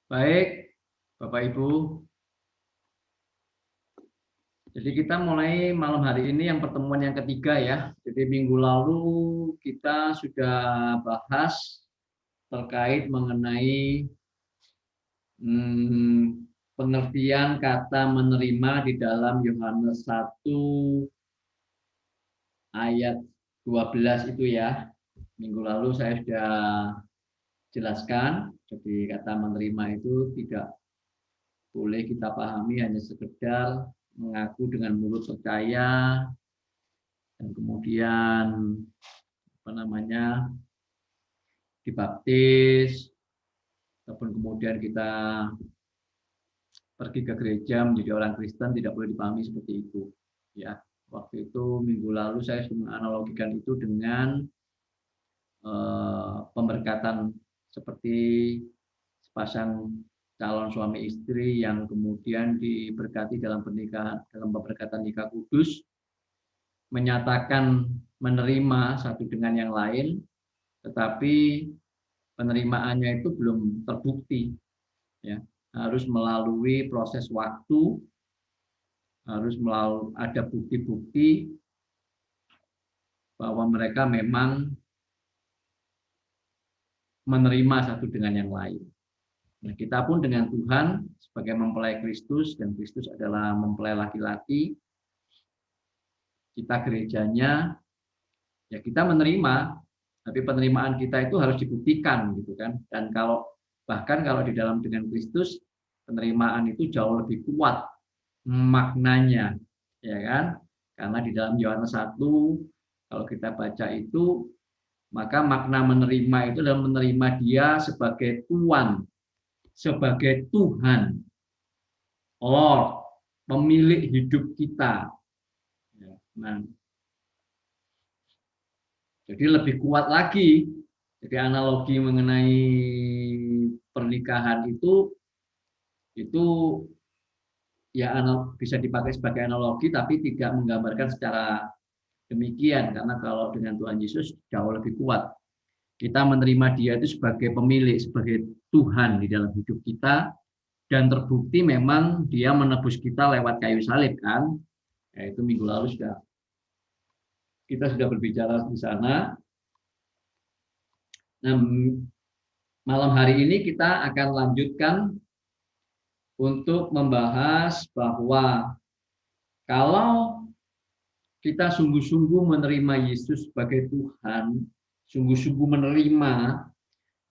Baik, Bapak Ibu. Jadi kita mulai malam hari ini yang pertemuan yang ketiga ya. Jadi minggu lalu kita sudah bahas terkait mengenai pengertian kata menerima di dalam Yohanes 1 ayat 12 itu ya. Minggu lalu saya sudah jelaskan. Jadi kata menerima itu tidak boleh kita pahami hanya sekedar mengaku dengan mulut percaya dan kemudian dibaptis ataupun kemudian kita pergi ke gereja menjadi orang Kristen, tidak boleh dipahami seperti itu ya. Waktu itu minggu lalu saya sudah menganalogikan itu dengan pemberkatan seperti sepasang calon suami istri yang kemudian diberkati dalam pernikahan, dalam pemberkatan nikah kudus, menyatakan menerima satu dengan yang lain, tetapi penerimaannya itu belum terbukti, ya. Harus melalui proses waktu, harus melalui ada bukti-bukti bahwa mereka memang menerima satu dengan yang lain. Nah, kita pun dengan Tuhan sebagai mempelai Kristus, dan Kristus adalah mempelai laki-laki, kita gerejanya, ya kita menerima, tapi penerimaan kita itu harus dibuktikan gitu kan. Dan bahkan kalau di dalam dengan Kristus, penerimaan itu jauh lebih kuat maknanya, ya kan? Karena di dalam Yohanes 1 kalau kita baca itu, maka makna menerima itu adalah menerima Dia sebagai Tuhan, sebagai Tuhan, Lord, pemilik hidup kita. Nah, jadi lebih kuat lagi. Jadi analogi mengenai pernikahan itu ya bisa dipakai sebagai analogi, tapi tidak menggambarkan secara demikian, karena kalau dengan Tuhan Yesus jauh lebih kuat. Kita menerima Dia itu sebagai pemilik, sebagai Tuhan di dalam hidup kita, dan terbukti memang Dia menebus kita lewat kayu salib kan. Itu minggu lalu kita sudah berbicara di sana. Nah, malam hari ini kita akan lanjutkan untuk membahas bahwa kalau kita sungguh-sungguh menerima Yesus sebagai Tuhan, sungguh-sungguh menerima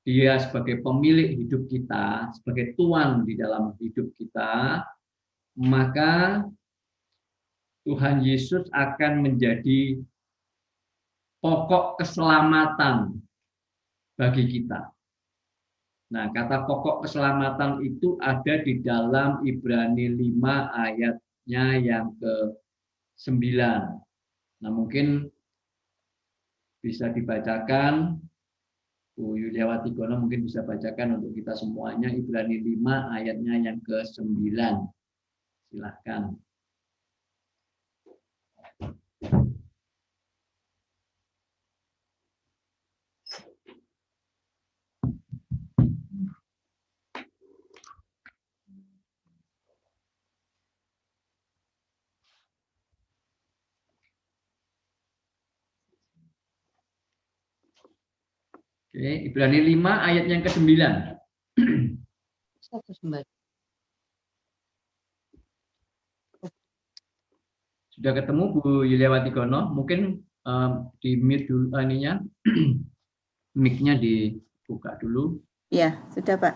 Dia sebagai pemilik hidup kita, sebagai Tuhan di dalam hidup kita, maka Tuhan Yesus akan menjadi pokok keselamatan bagi kita. Nah, kata pokok keselamatan itu ada di dalam Ibrani 5 ayatnya yang ke-9. Nah, mungkin bisa dibacakan, Bu Yuliawati Gono mungkin bisa bacakan untuk kita semuanya, Ibrani 5 ayatnya yang ke-9. Silahkan. Oke, Ibrani 5 ayat yang ke-9. Sudah ketemu Bu Yuliawati Gono? Mungkin di mute dulu ininya. Mic-nya dibuka dulu. Ya, sudah Pak.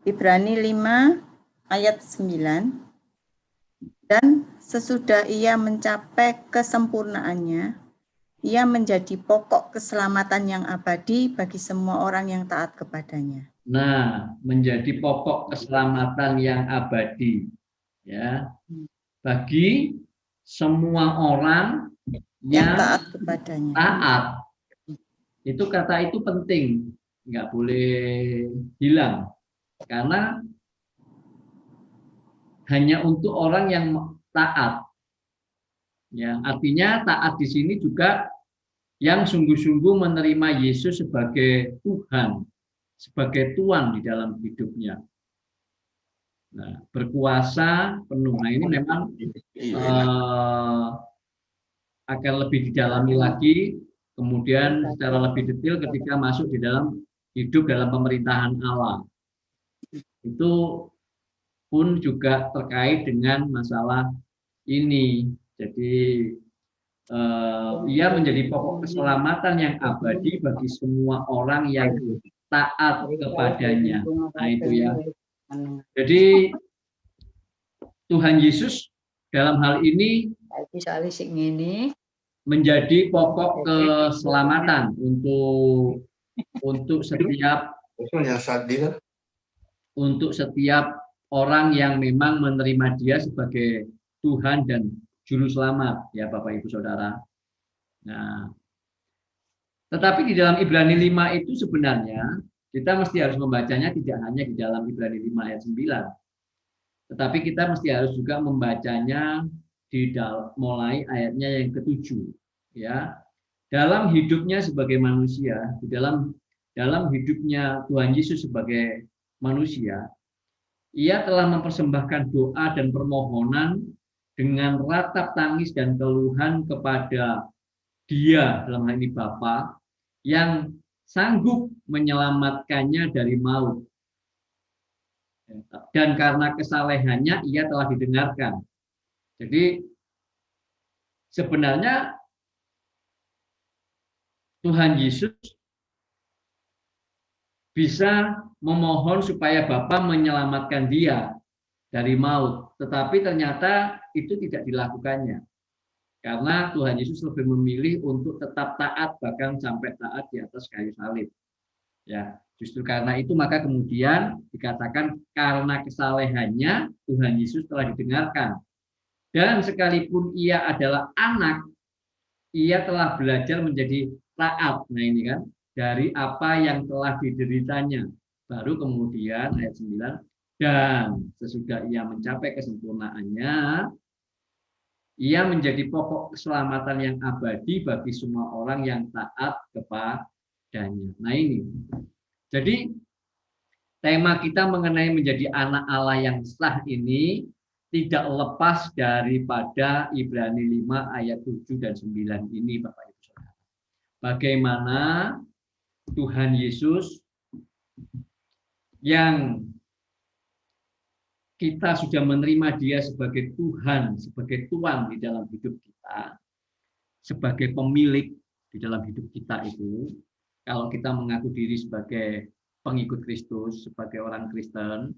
Ibrani 5 ayat 9. Dan sesudah ia mencapai kesempurnaannya, ia menjadi pokok keselamatan yang abadi bagi semua orang yang taat kepadanya. Nah, menjadi pokok keselamatan yang abadi, ya, bagi semua orang yang taat kepadanya. Taat. Itu kata itu penting, nggak boleh hilang, karena hanya untuk orang yang taat. Ya, artinya taat di sini juga yang sungguh-sungguh menerima Yesus sebagai Tuhan, sebagai tuan di dalam hidupnya. Nah, berkuasa penuh. Nah, ini memang akan lebih didalami lagi, kemudian secara lebih detail ketika masuk di dalam hidup dalam pemerintahan Allah. Itu pun juga terkait dengan masalah ini. Jadi ia menjadi pokok keselamatan yang abadi bagi semua orang yang taat kepadanya. Nah, itu ya. Jadi Tuhan Yesus dalam hal ini menjadi pokok keselamatan untuk setiap orang yang memang menerima Dia sebagai Tuhan dan Juru Selamat, ya Bapak Ibu Saudara. Nah, tetapi di dalam Ibrani 5 itu sebenarnya kita mesti harus membacanya tidak hanya di dalam Ibrani 5 ayat 9, tetapi kita mesti harus juga membacanya mulai ayatnya yang ke-7, ya. Dalam hidupnya sebagai manusia, di dalam hidupnya Tuhan Yesus sebagai manusia, Ia telah mempersembahkan doa dan permohonan dengan ratap tangis dan keluhan kepada Dia, dalam hal ini Bapa, yang sanggup menyelamatkannya dari maut. Dan karena kesalehannya Ia telah didengarkan. Jadi sebenarnya Tuhan Yesus bisa memohon supaya Bapa menyelamatkan Dia dari maut, tetapi ternyata itu tidak dilakukannya. Karena Tuhan Yesus lebih memilih untuk tetap taat, bahkan sampai taat di atas kayu salib. Ya, justru karena itu maka kemudian dikatakan karena kesalehannya Tuhan Yesus telah didengarkan. Dan sekalipun Ia adalah anak, Ia telah belajar menjadi taat. Nah, ini kan dari apa yang telah dideritanya. Baru kemudian ayat 9, dan sesudah Ia mencapai kesempurnaannya, Ia menjadi pokok keselamatan yang abadi bagi semua orang yang taat kepadanya. Nah, ini. Jadi tema kita mengenai menjadi anak Allah yang sah ini tidak lepas daripada Ibrani 5 ayat 7 dan 9 ini, Bapak Ibu Saudara. Bagaimana Tuhan Yesus yang kita sudah menerima Dia sebagai Tuhan, sebagai Tuan di dalam hidup kita, sebagai pemilik di dalam hidup kita itu, kalau kita mengaku diri sebagai pengikut Kristus, sebagai orang Kristen,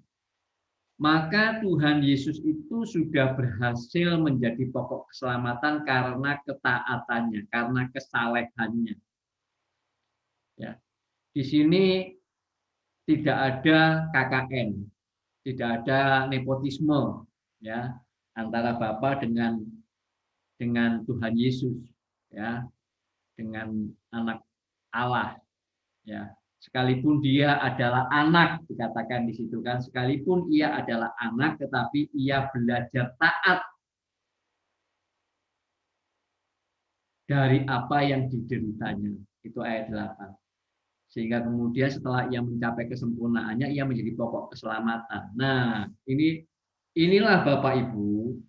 maka Tuhan Yesus itu sudah berhasil menjadi pokok keselamatan karena ketaatannya, karena kesalehannya. Ya. Di sini tidak ada KKN, tidak ada nepotisme, ya, antara Bapa dengan Tuhan Yesus, ya, dengan anak Allah, ya. Sekalipun Dia adalah anak, dikatakan di situ kan, sekalipun Ia adalah anak, tetapi Ia belajar taat dari apa yang dideritanya. Itu ayat 8. Sehingga kemudian setelah Ia mencapai kesempurnaannya, Ia menjadi pokok keselamatan. Nah, inilah Bapak Ibu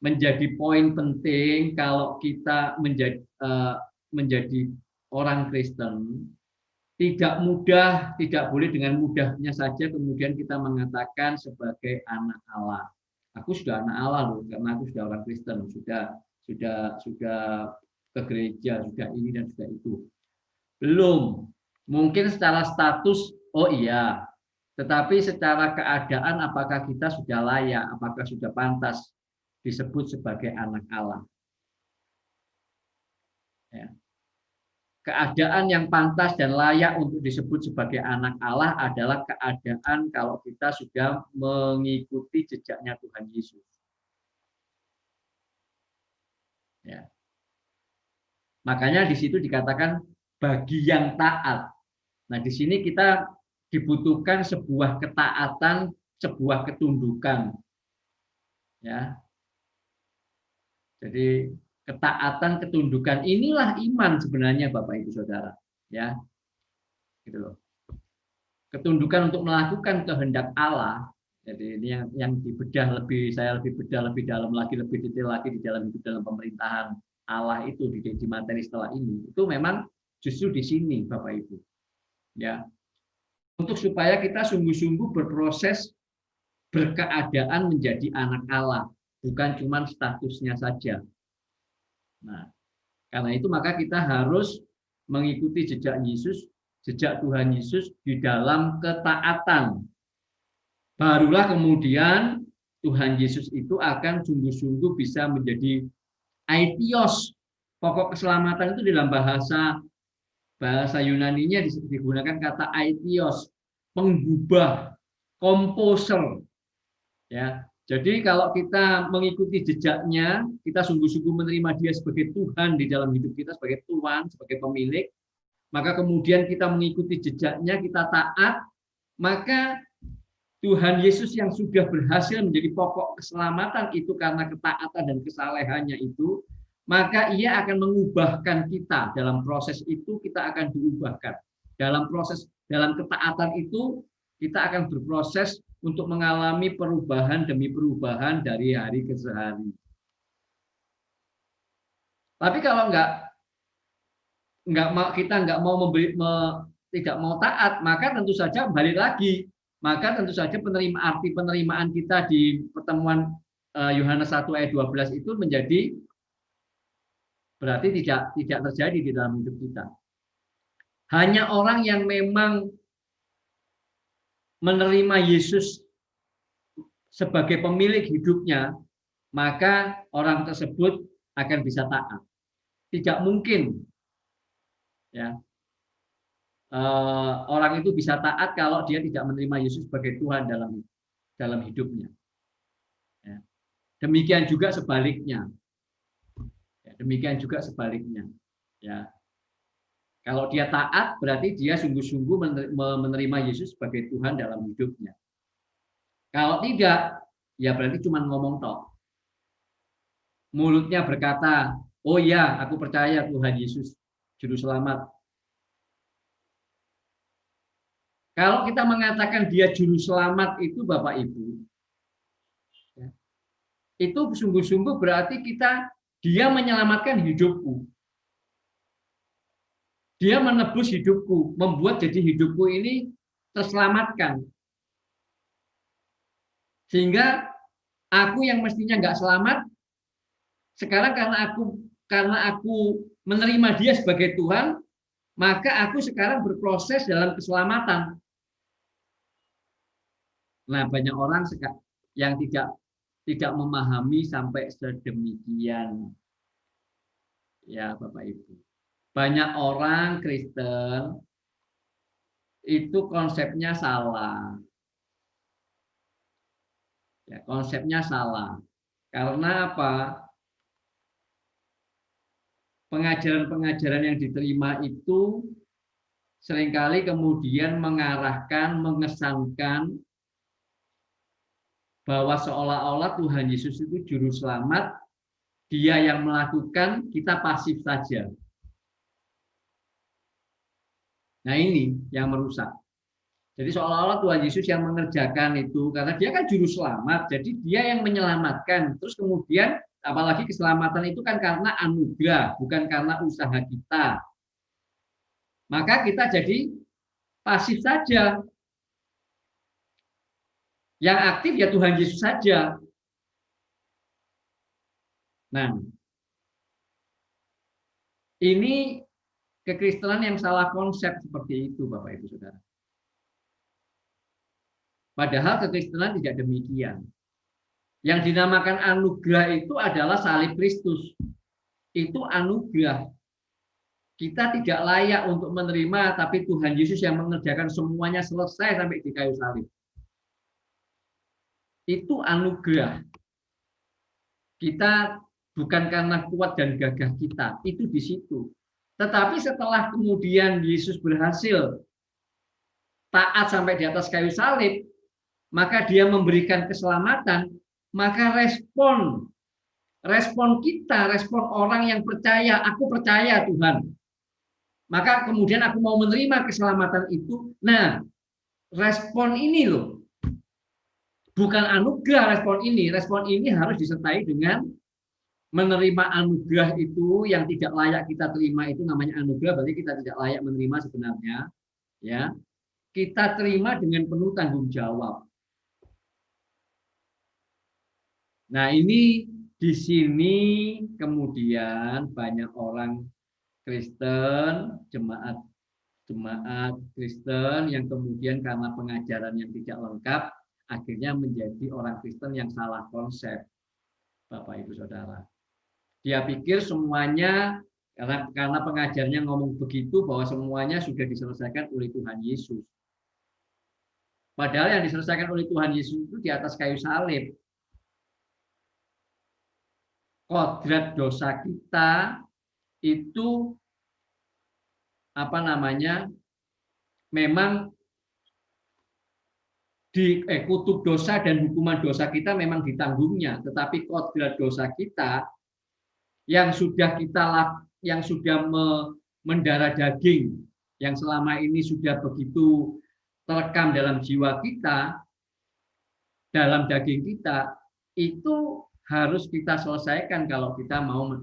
menjadi poin penting kalau kita menjadi orang Kristen. Tidak mudah, tidak boleh dengan mudahnya saja kemudian kita mengatakan sebagai anak Allah. Aku sudah anak Allah loh, karena aku sudah orang Kristen, sudah ke gereja, sudah ini dan sudah itu. Belum. Mungkin secara status, oh iya. Tetapi secara keadaan apakah kita sudah layak, apakah sudah pantas disebut sebagai anak Allah. Ya. Keadaan yang pantas dan layak untuk disebut sebagai anak Allah adalah keadaan kalau kita sudah mengikuti jejaknya Tuhan Yesus. Ya. Makanya di situ dikatakan bagi yang taat. Nah, di sini kita dibutuhkan sebuah ketaatan, sebuah ketundukan. Ya. Jadi ketaatan, ketundukan inilah iman sebenarnya Bapak Ibu Saudara, ya. Gitu loh. ketundukan untuk melakukan kehendak Allah. Jadi ini yang dibedah saya lebih bedah lebih dalam lagi, lebih detail lagi di dalam hidup dalam pemerintahan Allah itu di materi setelah ini. Itu memang justru di sini Bapak Ibu. Ya. Untuk supaya kita sungguh-sungguh berproses berkeadaan menjadi anak Allah, bukan cuma statusnya saja. Nah, karena itu maka kita harus mengikuti jejak Yesus, jejak Tuhan Yesus di dalam ketaatan. Barulah kemudian Tuhan Yesus itu akan sungguh-sungguh bisa menjadi aitios. Pokok keselamatan itu dalam bahasa Yunani-nya digunakan kata aitios, penggubah, komposer. Ya, jadi kalau kita mengikuti jejaknya, kita sungguh-sungguh menerima Dia sebagai Tuhan di dalam hidup kita, sebagai Tuhan, sebagai pemilik, maka kemudian kita mengikuti jejaknya, kita taat, maka Tuhan Yesus yang sudah berhasil menjadi pokok keselamatan itu karena ketaatan dan kesalehannya itu, maka Ia akan mengubahkan kita. Dalam proses itu kita akan diubahkan. Dalam ketaatan itu kita akan berproses untuk mengalami perubahan demi perubahan dari hari ke hari. Tapi kalau kita tidak mau taat, maka tentu saja balik lagi. Maka tentu saja penerimaan kita di pertemuan Yohanes 1 ayat 12 itu menjadi berarti tidak terjadi di dalam hidup kita. Hanya orang yang memang menerima Yesus sebagai pemilik hidupnya, maka orang tersebut akan bisa taat. Tidak mungkin ya orang itu bisa taat kalau dia tidak menerima Yesus sebagai Tuhan dalam hidupnya. Ya. Demikian juga sebaliknya. Ya. Kalau dia taat, berarti dia sungguh-sungguh menerima Yesus sebagai Tuhan dalam hidupnya. Kalau tidak, ya berarti cuma ngomong tok. Mulutnya berkata, oh ya, aku percaya Tuhan Yesus, Juru Selamat. Kalau kita mengatakan dia Juru Selamat itu Bapak Ibu, ya, itu sungguh-sungguh berarti dia menyelamatkan hidupku. Dia menebus hidupku, membuat jadi hidupku ini terselamatkan. Sehingga aku yang mestinya nggak selamat, sekarang karena aku menerima Dia sebagai Tuhan, maka aku sekarang berproses dalam keselamatan. Nah, banyak orang yang tidak memahami sampai sedemikian. Ya, Bapak Ibu. Banyak orang Kristen itu konsepnya salah. Ya, konsepnya salah. Karena apa? Pengajaran-pengajaran yang diterima itu seringkali kemudian mengesankan bahwa seolah-olah Tuhan Yesus itu juru selamat, Dia yang melakukan, kita pasif saja. Nah ini yang merusak. Jadi seolah-olah Tuhan Yesus yang mengerjakan itu, karena Dia kan juru selamat, jadi Dia yang menyelamatkan. Terus kemudian, apalagi keselamatan itu kan karena anugerah, bukan karena usaha kita. Maka kita jadi pasif saja. Yang aktif ya Tuhan Yesus saja. Nah, ini kekristenan yang salah konsep seperti itu, Bapak Ibu Saudara. Padahal kekristenan tidak demikian. Yang dinamakan anugerah itu adalah salib Kristus. Itu anugerah. Kita tidak layak untuk menerima, tapi Tuhan Yesus yang mengerjakan semuanya selesai sampai di kayu salib. Itu anugerah. Kita bukan karena kuat dan gagah kita, itu di situ. Tetapi setelah kemudian Yesus berhasil taat sampai di atas kayu salib, maka Dia memberikan keselamatan, maka respon kita, respon orang yang percaya, aku percaya Tuhan. Maka kemudian aku mau menerima keselamatan itu. Nah, respon ini loh. Bukan anugerah respon ini harus disertai dengan menerima anugerah itu yang tidak layak kita terima, itu namanya anugerah, berarti kita tidak layak menerima sebenarnya, ya. Kita terima dengan penuh tanggung jawab. Nah, ini di sini kemudian banyak orang Kristen, jemaat Kristen yang kemudian karena pengajaran yang tidak lengkap akhirnya menjadi orang Kristen yang salah konsep, Bapak Ibu Saudara. Dia pikir semuanya karena pengajarnya ngomong begitu bahwa semuanya sudah diselesaikan oleh Tuhan Yesus. Padahal yang diselesaikan oleh Tuhan Yesus itu di atas kayu salib. Kodrat dosa kita itu memang kutub dosa dan hukuman dosa kita memang ditanggungnya, tetapi kodrat dosa kita yang sudah mendarah daging, yang selama ini sudah begitu terekam dalam jiwa kita, dalam daging kita, itu harus kita selesaikan kalau kita mau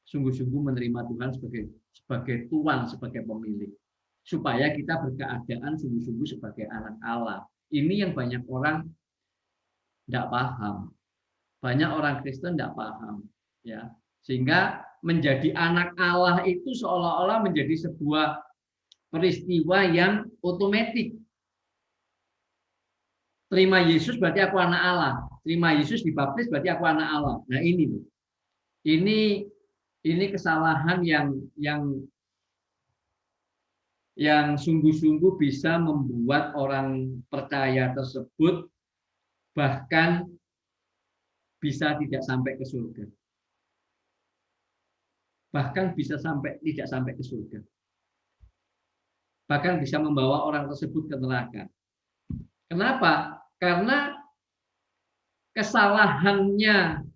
sungguh-sungguh menerima Tuhan sebagai Tuhan, sebagai pemilik. Supaya kita berkeadaan sungguh-sungguh sebagai anak Allah. Ini yang banyak orang tidak paham. Banyak orang Kristen tidak paham. Ya. Sehingga menjadi anak Allah itu seolah-olah menjadi sebuah peristiwa yang otomatis. Terima Yesus berarti aku anak Allah. Terima Yesus dibaptis berarti aku anak Allah. Nah ini loh. Ini kesalahan yang sungguh-sungguh bisa membuat orang percaya tersebut bahkan bisa tidak sampai ke surga. Bahkan bisa tidak sampai ke surga. Bahkan bisa membawa orang tersebut ke neraka. Kenapa? Karena kesalahannya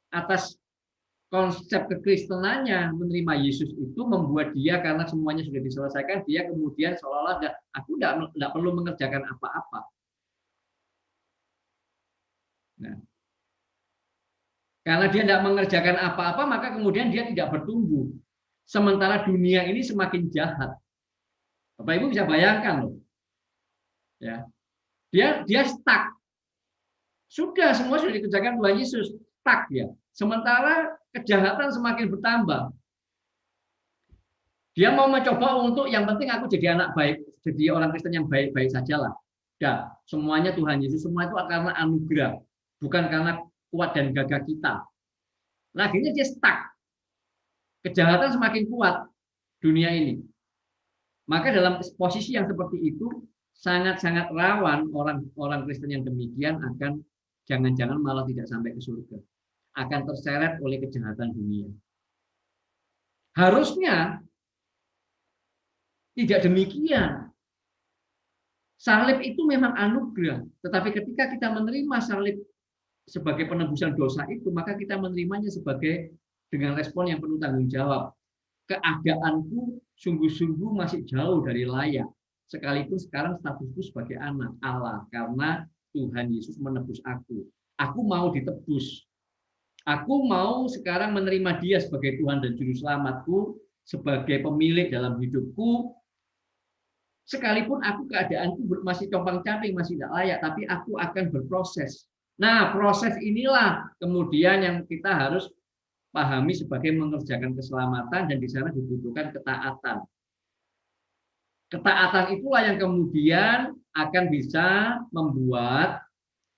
atas konsep kekristenannya menerima Yesus itu membuat dia, karena semuanya sudah diselesaikan, dia kemudian seolah-olah aku tidak perlu mengerjakan apa-apa. Nah, karena dia tidak mengerjakan apa-apa, maka kemudian dia tidak bertumbuh. Sementara dunia ini semakin jahat. Bapak Ibu bisa bayangkan loh. Ya. Dia stuck. Semua sudah dikerjakan Tuhan Yesus, stuck ya. Sementara kejahatan semakin bertambah. Dia mau mencoba untuk yang penting aku jadi anak baik, jadi orang Kristen yang baik-baik sajalah. Dah, semuanya Tuhan Yesus, semua itu karena anugerah, bukan karena kuat dan gagah kita. Nah, akhirnya dia stuck. Kejahatan semakin kuat dunia ini. Maka dalam posisi yang seperti itu sangat-sangat rawan orang Kristen yang demikian akan jangan-jangan malah tidak sampai ke surga. Akan terseret oleh kejahatan dunia. Harusnya tidak demikian. Salib itu memang anugerah, tetapi ketika kita menerima salib sebagai penebusan dosa itu, maka kita menerimanya sebagai dengan respon yang penuh tanggung jawab. Keadaanku sungguh-sungguh masih jauh dari layak, sekalipun sekarang statusku sebagai anak Allah, karena Tuhan Yesus menebus aku. Aku mau ditebus. Aku mau sekarang menerima Dia sebagai Tuhan dan Juru Selamatku, sebagai pemilik dalam hidupku. Sekalipun aku keadaanku masih compang-camping, masih tidak layak, tapi aku akan berproses. Nah, proses inilah kemudian yang kita harus pahami sebagai mengerjakan keselamatan, dan di sana dibutuhkan ketaatan. Ketaatan itulah yang kemudian akan bisa membuat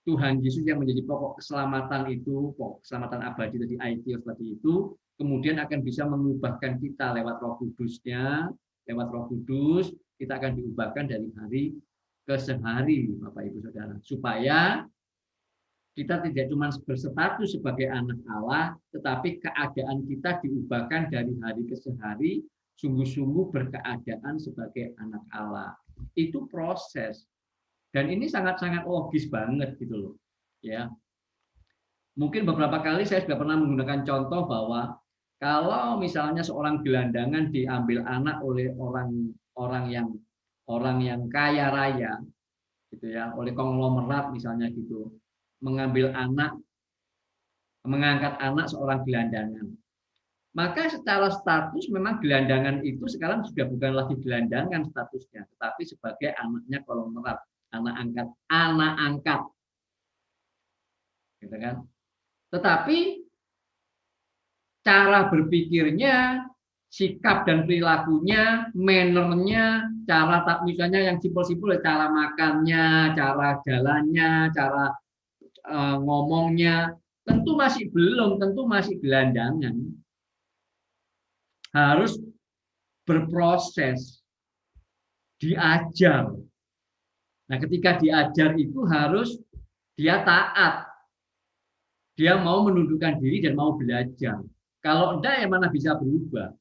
Tuhan Yesus yang menjadi pokok keselamatan itu, pokok keselamatan abadi tadi IT seperti itu, kemudian akan bisa mengubahkan kita lewat Roh Kudusnya, lewat Roh Kudus kita akan diubahkan dari hari ke sehari, Bapak Ibu Saudara, supaya kita tidak cuma berstatus sebagai anak Allah, tetapi keadaan kita diubahkan dari hari ke sehari, sungguh-sungguh berkeadaan sebagai anak Allah. Itu proses. Dan ini sangat-sangat logis banget gitu loh. Ya. Mungkin beberapa kali saya sudah pernah menggunakan contoh bahwa kalau misalnya seorang gelandangan diambil anak oleh orang yang kaya raya, gitu ya, oleh konglomerat misalnya gitu, mengangkat anak seorang gelandangan. Maka secara status memang gelandangan itu sekarang sudah bukan lagi gelandangan statusnya, tetapi sebagai anaknya konglomerat, anak angkat, gitu kan. Tetapi cara berpikirnya, sikap dan perilakunya, mannernya, cara tak misalnya yang simpel-simpel, cara makannya, cara jalannya, cara ngomongnya, tentu masih gelandangan. Harus berproses, diajar. Nah, ketika diajar itu harus dia taat. Dia mau menundukkan diri dan mau belajar. Kalau enggak, ya mana bisa berubah.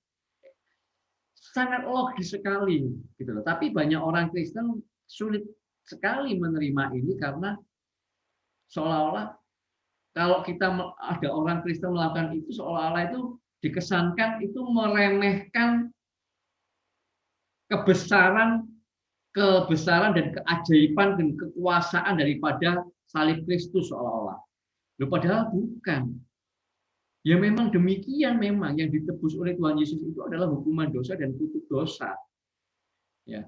Sangat logis sekali, gitu loh. Tapi banyak orang Kristen sulit sekali menerima ini karena seolah-olah kalau kita ada orang Kristen melakukan itu, seolah-olah itu dikesankan itu meremehkan kebesaran dan keajaiban dan kekuasaan daripada salib Kristus seolah-olah. Padahal bukan. Ya memang demikian, memang yang ditebus oleh Tuhan Yesus itu adalah hukuman dosa dan kutuk dosa. Ya.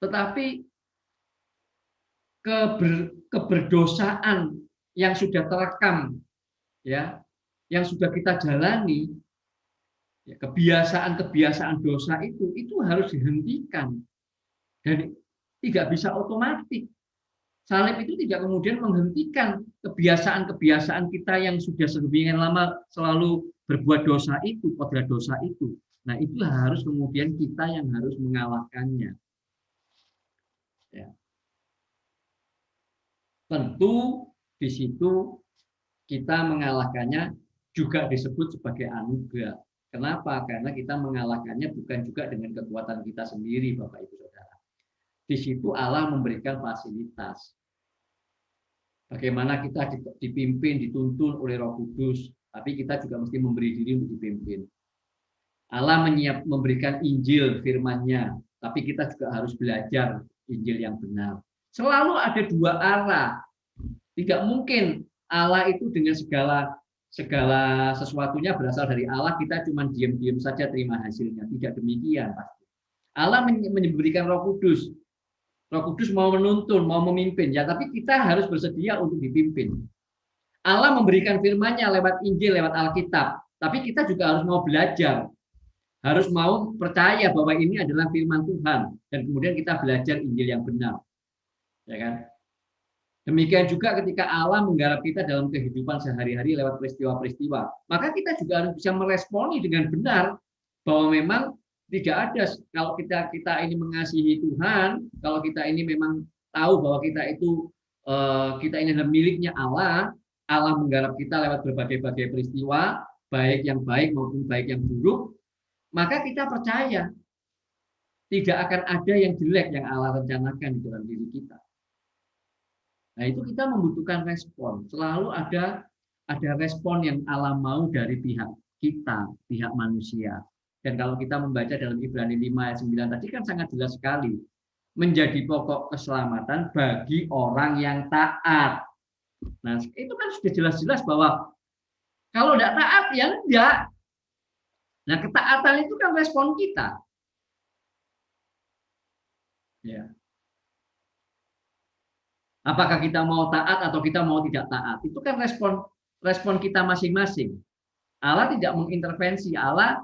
Tetapi keberdosaan yang sudah terekam, ya, yang sudah kita jalani, ya, kebiasaan dosa itu harus dihentikan dan tidak bisa otomatis. Salib itu tidak kemudian menghentikan kebiasaan-kebiasaan kita yang sudah sedemikian lama selalu berbuat dosa itu, kodrat dosa itu. Nah, itu harus kemudian kita yang harus mengalahkannya. Ya. Tentu di situ kita mengalahkannya juga disebut sebagai anugerah. Kenapa? Karena kita mengalahkannya bukan juga dengan kekuatan kita sendiri, Bapak Ibu Saudara. Di situ Allah memberikan fasilitas. Bagaimana kita dipimpin, dituntun oleh Roh Kudus, tapi kita juga mesti memberi diri untuk dipimpin. Allah memberikan Injil firman-Nya, tapi kita juga harus belajar Injil yang benar. Selalu ada dua arah. Tidak mungkin Allah itu dengan segala sesuatunya berasal dari Allah, kita cuma diam-diam saja terima hasilnya. Tidak demikian pasti. Allah memberikan Roh Kudus. Roh Kudus mau menuntun, mau memimpin, ya, tapi kita harus bersedia untuk dipimpin. Allah memberikan firman-Nya lewat Injil, lewat Alkitab, tapi kita juga harus mau belajar, harus mau percaya bahwa ini adalah firman Tuhan, dan kemudian kita belajar Injil yang benar, ya kan? Demikian juga ketika Allah menggarap kita dalam kehidupan sehari-hari lewat peristiwa-peristiwa, maka kita juga harus bisa meresponi dengan benar bahwa memang tidak ada, kalau kita ini mengasihi Tuhan, kalau kita ini memang tahu bahwa kita ini adalah miliknya Allah, Allah menggarap kita lewat berbagai-bagai peristiwa, baik yang baik maupun baik yang buruk, maka kita percaya tidak akan ada yang jelek yang Allah rencanakan di dalam diri kita. Nah, itu kita membutuhkan respon. Selalu ada respon yang Allah mau dari pihak kita, pihak manusia. Dan kalau kita membaca dalam Ibrani 5 ayat 9 tadi kan sangat jelas sekali. Menjadi pokok keselamatan bagi orang yang taat. Nah, itu kan sudah jelas-jelas bahwa kalau tidak taat, ya enggak. Nah, ketaatan itu kan respon kita. Ya. Apakah kita mau taat atau kita mau tidak taat? Itu kan respon kita masing-masing. Allah tidak mengintervensi, Allah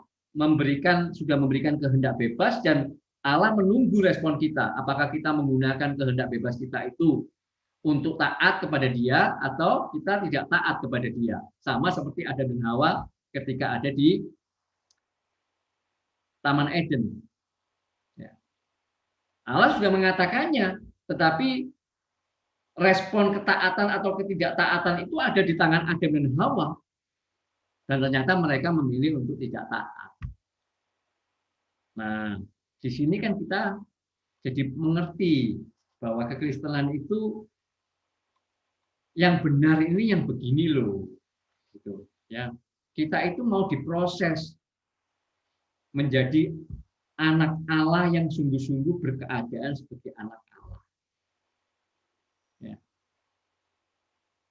sudah memberikan kehendak bebas dan Allah menunggu respon kita. Apakah kita menggunakan kehendak bebas kita itu untuk taat kepada Dia atau kita tidak taat kepada Dia. Sama seperti Adam dan Hawa ketika ada di Taman Eden. Allah sudah mengatakannya, tetapi respon ketaatan atau ketidaktaatan itu ada di tangan Adam dan Hawa. Dan ternyata mereka memilih untuk tidak taat. Nah, di sini kan kita jadi mengerti bahwa kekristenan itu yang benar ini yang begini loh. Gitu, ya. Kita itu mau diproses menjadi anak Allah yang sungguh-sungguh berkeadaan sebagai anak Allah. Ya.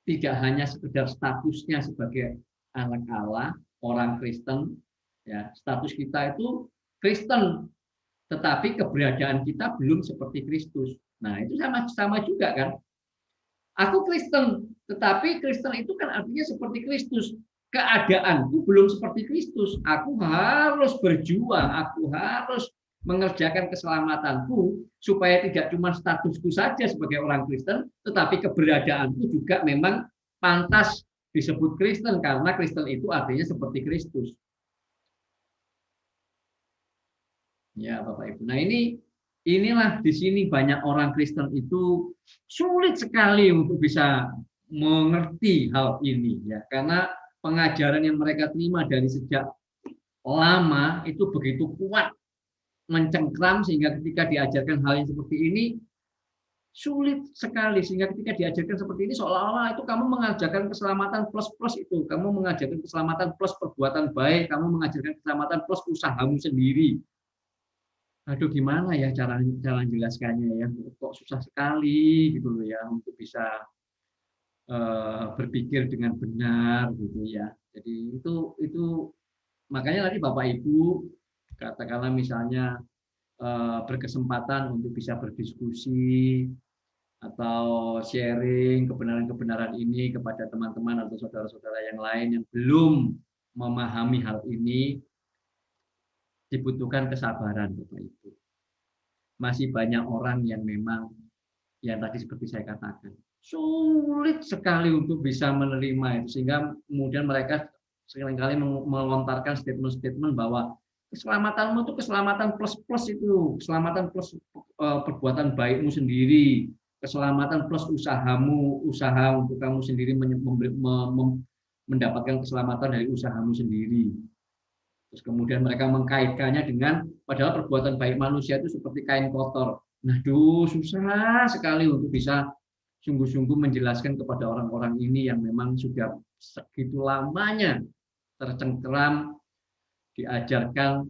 Tidak hanya sekedar statusnya sebagai anak Allah, orang Kristen, ya, status kita itu Kristen, tetapi keberadaan kita belum seperti Kristus. Nah, itu sama juga kan. Aku Kristen, tetapi Kristen itu kan artinya seperti Kristus. Keadaanku belum seperti Kristus. Aku harus berjuang, aku harus mengerjakan keselamatanku supaya tidak cuma statusku saja sebagai orang Kristen, tetapi keberadaanku juga memang pantas disebut Kristen karena Kristen itu artinya seperti Kristus. Ya, Bapak Ibu. Nah, inilah di sini banyak orang Kristen itu sulit sekali untuk bisa mengerti hal ini ya, karena pengajaran yang mereka terima dari sejak lama itu begitu kuat, mencengkram, sehingga ketika diajarkan hal yang seperti ini sulit sekali, sehingga ketika diajarkan seperti ini seolah-olah itu kamu mengajarkan keselamatan plus itu, kamu mengajarkan keselamatan plus perbuatan baik, kamu mengajarkan keselamatan plus usahamu sendiri. Aduh, gimana ya cara jelaskannya ya, kok susah sekali gitu loh ya untuk bisa berpikir dengan benar gitu ya. Jadi itu makanya tadi Bapak Ibu katakanlah misalnya berkesempatan untuk bisa berdiskusi atau sharing kebenaran-kebenaran ini kepada teman-teman atau saudara-saudara yang lain yang belum memahami hal ini, dibutuhkan kesabaran Bapak Ibu. Masih banyak orang yang memang yang tadi seperti saya katakan sulit sekali untuk bisa menerima itu, sehingga kemudian mereka seringkali melontarkan statement-statement bahwa keselamatanmu itu keselamatan plus itu, keselamatan plus perbuatan baikmu sendiri, keselamatan plus usaha untuk kamu sendiri mendapatkan keselamatan dari usahamu sendiri. Terus kemudian mereka mengkaitkannya dengan padahal perbuatan baik manusia itu seperti kain kotor. Nah, susah sekali untuk bisa sungguh-sungguh menjelaskan kepada orang-orang ini yang memang sudah segitu lamanya tercengkeram diajarkan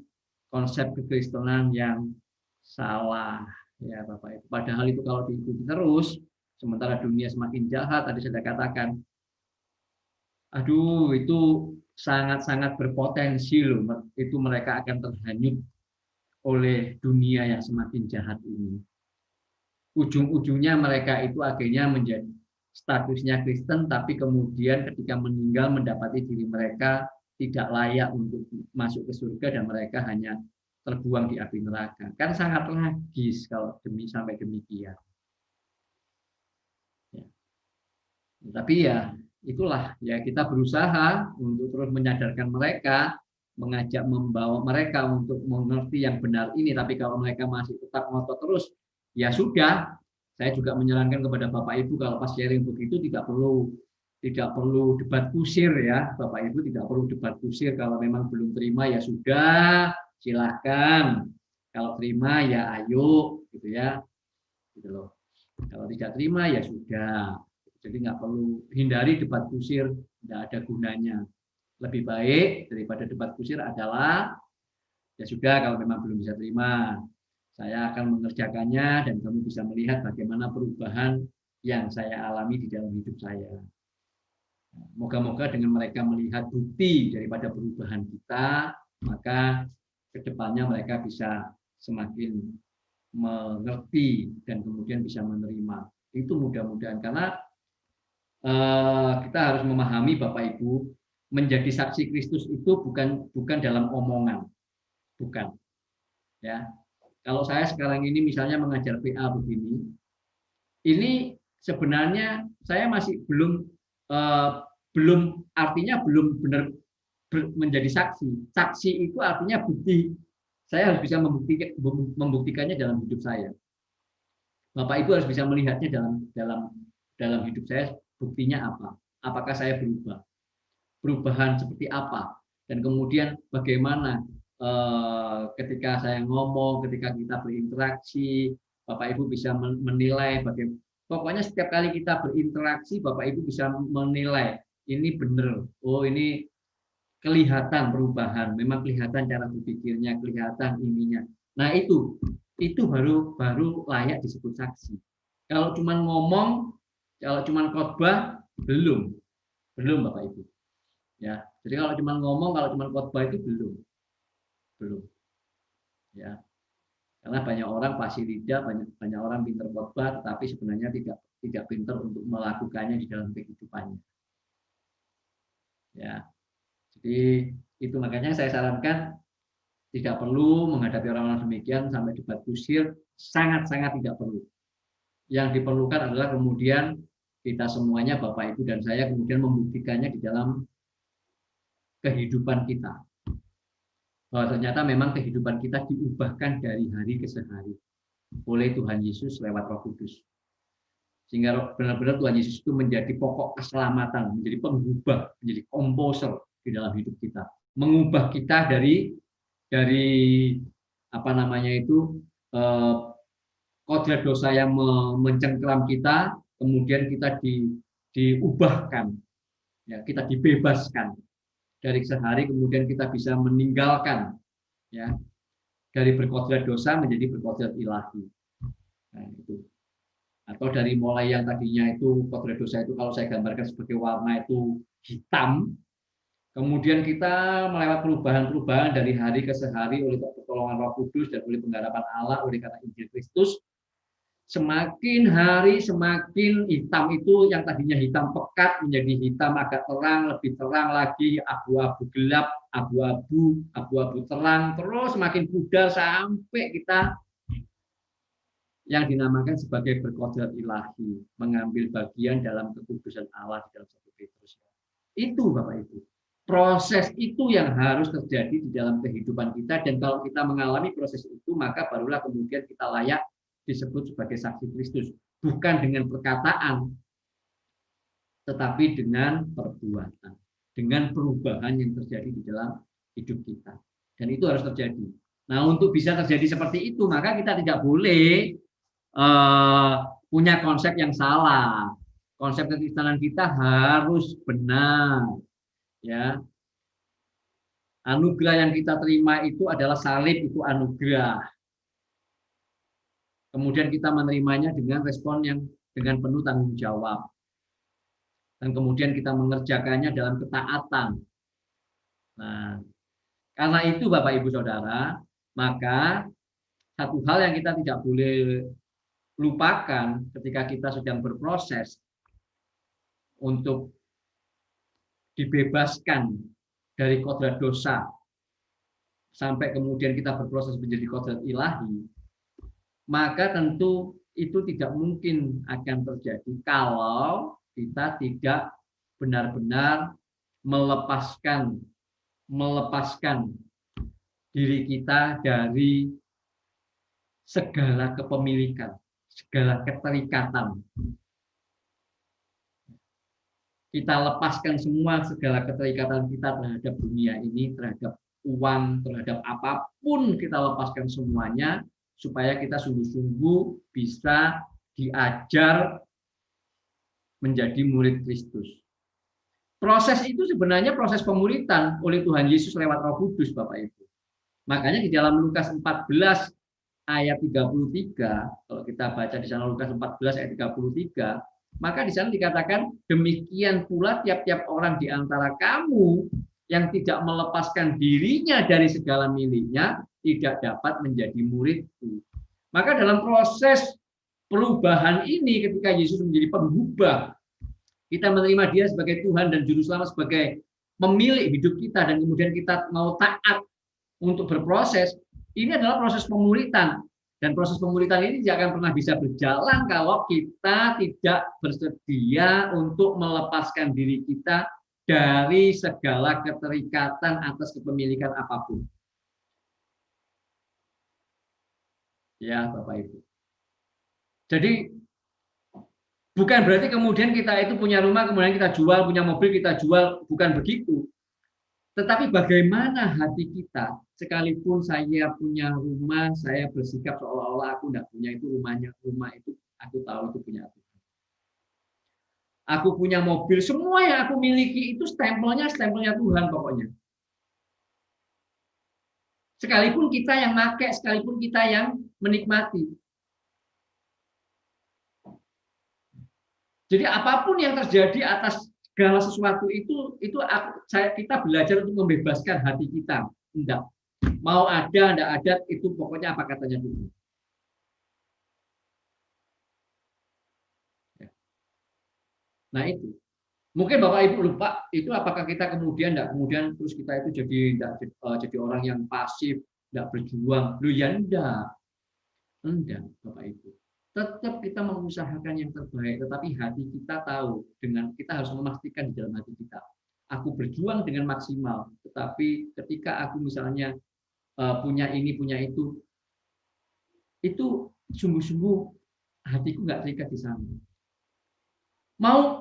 konsep kekristenan yang salah, ya Bapak Ibu. Padahal itu kalau diikuti terus, sementara dunia semakin jahat, tadi saya katakan, aduh itu sangat-sangat berpotensi loh, itu mereka akan terhanyut oleh dunia yang semakin jahat ini. Ujung-ujungnya mereka itu akhirnya menjadi statusnya Kristen, tapi kemudian ketika meninggal mendapati diri mereka tidak layak untuk masuk ke surga dan mereka hanya terbuang di api neraka. Kan sangat tragis kalau sampai demikian. Ya. Tapi ya itulah ya, kita berusaha untuk terus menyadarkan mereka, mengajak membawa mereka untuk mengerti yang benar ini. Tapi kalau mereka masih tetap ngotot terus, ya sudah. Saya juga menyarankan kepada Bapak Ibu kalau pas sharing begitu tidak perlu debat kusir ya, Bapak Ibu tidak perlu debat kusir. Kalau memang belum terima ya sudah, silahkan. Kalau terima ya ayo, gitu ya, gitu loh. Kalau tidak terima ya sudah. Jadi nggak perlu hindari debat kusir, tidak ada gunanya. Lebih baik daripada debat kusir adalah ya sudah, kalau memang belum bisa terima, saya akan mengerjakannya dan kamu bisa melihat bagaimana perubahan yang saya alami di dalam hidup saya. Moga-moga dengan mereka melihat bukti daripada perubahan kita, maka kedepannya mereka bisa semakin mengerti dan kemudian bisa menerima. Itu mudah-mudahan, karena kita harus memahami Bapak Ibu, menjadi saksi Kristus itu bukan dalam omongan, bukan. Ya, kalau saya sekarang ini misalnya mengajar PA begini, ini sebenarnya saya masih belum artinya belum benar menjadi saksi. Saksi itu artinya bukti. Saya harus bisa membuktikannya dalam hidup saya. Bapak Ibu harus bisa melihatnya dalam hidup saya. Buktinya apa? Apakah saya berubah? Perubahan seperti apa? Dan kemudian bagaimana ketika saya ngomong, ketika kita berinteraksi, Bapak Ibu bisa menilai bagaimana. Pokoknya setiap kali kita berinteraksi, Bapak Ibu bisa menilai ini benar. Oh, ini kelihatan perubahan. Memang kelihatan cara berpikirnya, kelihatan ininya. Nah, itu baru layak disebut saksi. Kalau cuma ngomong Kalau cuma khotbah belum Bapak Ibu. Ya, jadi kalau cuma ngomong, kalau cuma khotbah itu belum. Ya, karena banyak orang fasih lidah, banyak orang pintar khotbah, tetapi sebenarnya tidak pintar untuk melakukannya di dalam kehidupannya. Ya, jadi itu makanya saya sarankan tidak perlu menghadapi orang-orang demikian sampai debat kusir, sangat-sangat tidak perlu. Yang diperlukan adalah kemudian kita semuanya, Bapak Ibu dan saya, kemudian membuktikannya di dalam kehidupan kita. Bahwa ternyata memang kehidupan kita diubahkan dari hari ke hari oleh Tuhan Yesus lewat Roh Kudus. Sehingga benar-benar Tuhan Yesus itu menjadi pokok keselamatan, menjadi pengubah, menjadi komposer di dalam hidup kita. Mengubah kita dari apa namanya itu kodrat dosa yang mencengkeram kita, kemudian kita diubahkan, ya, kita dibebaskan dari sehari, kemudian kita bisa meninggalkan, ya, dari berkodrat dosa menjadi berkodrat ilahi. Nah, itu. Atau dari mulai yang tadinya itu kodrat dosa itu kalau saya gambarkan sebagai warna itu hitam, kemudian kita melewat perubahan-perubahan dari hari ke hari oleh pertolongan Roh Kudus dan oleh pengharapan Allah oleh karena Injil Kristus. Semakin hari semakin hitam itu yang tadinya hitam pekat menjadi hitam agak terang, lebih terang lagi, abu-abu gelap, abu-abu terang, terus semakin pudar sampai kita yang dinamakan sebagai berkodrat ilahi, mengambil bagian dalam kekudusan Allah di dalam 1 Petrus. Itu Bapak Ibu. Proses itu yang harus terjadi di dalam kehidupan kita, dan kalau kita mengalami proses itu, maka barulah kemudian kita layak disebut sebagai saksi Kristus. Bukan dengan perkataan, tetapi dengan perbuatan. Dengan perubahan yang terjadi di dalam hidup kita. Dan itu harus terjadi. Nah, untuk bisa terjadi seperti itu, maka kita tidak boleh punya konsep yang salah. Konsep kekristenan kita harus benar. Ya, anugerah yang kita terima itu adalah salib, itu anugerah. Kemudian kita menerimanya dengan respon yang dengan penuh tanggung jawab. Dan kemudian kita mengerjakannya dalam ketaatan. Nah, karena itu Bapak Ibu Saudara, maka satu hal yang kita tidak boleh lupakan ketika kita sedang berproses untuk dibebaskan dari kodrat dosa sampai kemudian kita berproses menjadi kodrat ilahi, maka tentu itu tidak mungkin akan terjadi kalau kita tidak benar-benar melepaskan diri kita dari segala kepemilikan, segala keterikatan. Kita lepaskan semua segala keterikatan kita terhadap dunia ini, terhadap uang, terhadap apapun kita lepaskan semuanya, supaya kita sungguh-sungguh bisa diajar menjadi murid Kristus. Proses itu sebenarnya proses pemuritan oleh Tuhan Yesus lewat Roh Kudus, Bapak Ibu. Makanya di dalam Lukas 14 ayat 33, kalau kita baca di sana Lukas 14 ayat 33, maka di sana dikatakan, demikian pula tiap-tiap orang di antara kamu yang tidak melepaskan dirinya dari segala miliknya tidak dapat menjadi muridku. Maka dalam proses perubahan ini, ketika Yesus menjadi pengubah, kita menerima dia sebagai Tuhan dan Juru Selamat, sebagai pemilik hidup kita, dan kemudian kita mau taat untuk berproses, ini adalah proses pemuritan. Dan proses pemuritan ini tidak akan pernah bisa berjalan kalau kita tidak bersedia untuk melepaskan diri kita dari segala keterikatan atas kepemilikan apapun. Ya, Bapak Ibu. Jadi bukan berarti kemudian kita itu punya rumah, kemudian kita jual, punya mobil kita jual, bukan begitu. Tetapi bagaimana hati kita, sekalipun saya punya rumah, saya bersikap seolah-olah aku tidak punya itu rumahnya, rumah itu aku tahu itu punya Tuhan. Aku punya mobil, semua yang aku miliki itu stempelnya Tuhan pokoknya. Sekalipun kita yang pakai, sekalipun kita yang menikmati. Jadi apapun yang terjadi atas segala sesuatu kita belajar untuk membebaskan hati kita. Enggak. Mau ada, enggak ada, itu pokoknya apa katanya dulu. Nah itu. Mungkin Bapak Ibu lupa, itu apakah kita kemudian terus kita itu jadi orang yang pasif, enggak berjuang. Loh ya enggak. Enggak, Bapak Ibu. Tetap kita mengusahakan yang terbaik, tetapi hati kita tahu, dengan kita harus memastikan di dalam hati kita, aku berjuang dengan maksimal, tetapi ketika aku misalnya punya ini, punya itu sungguh-sungguh hatiku nggak terikat di sana.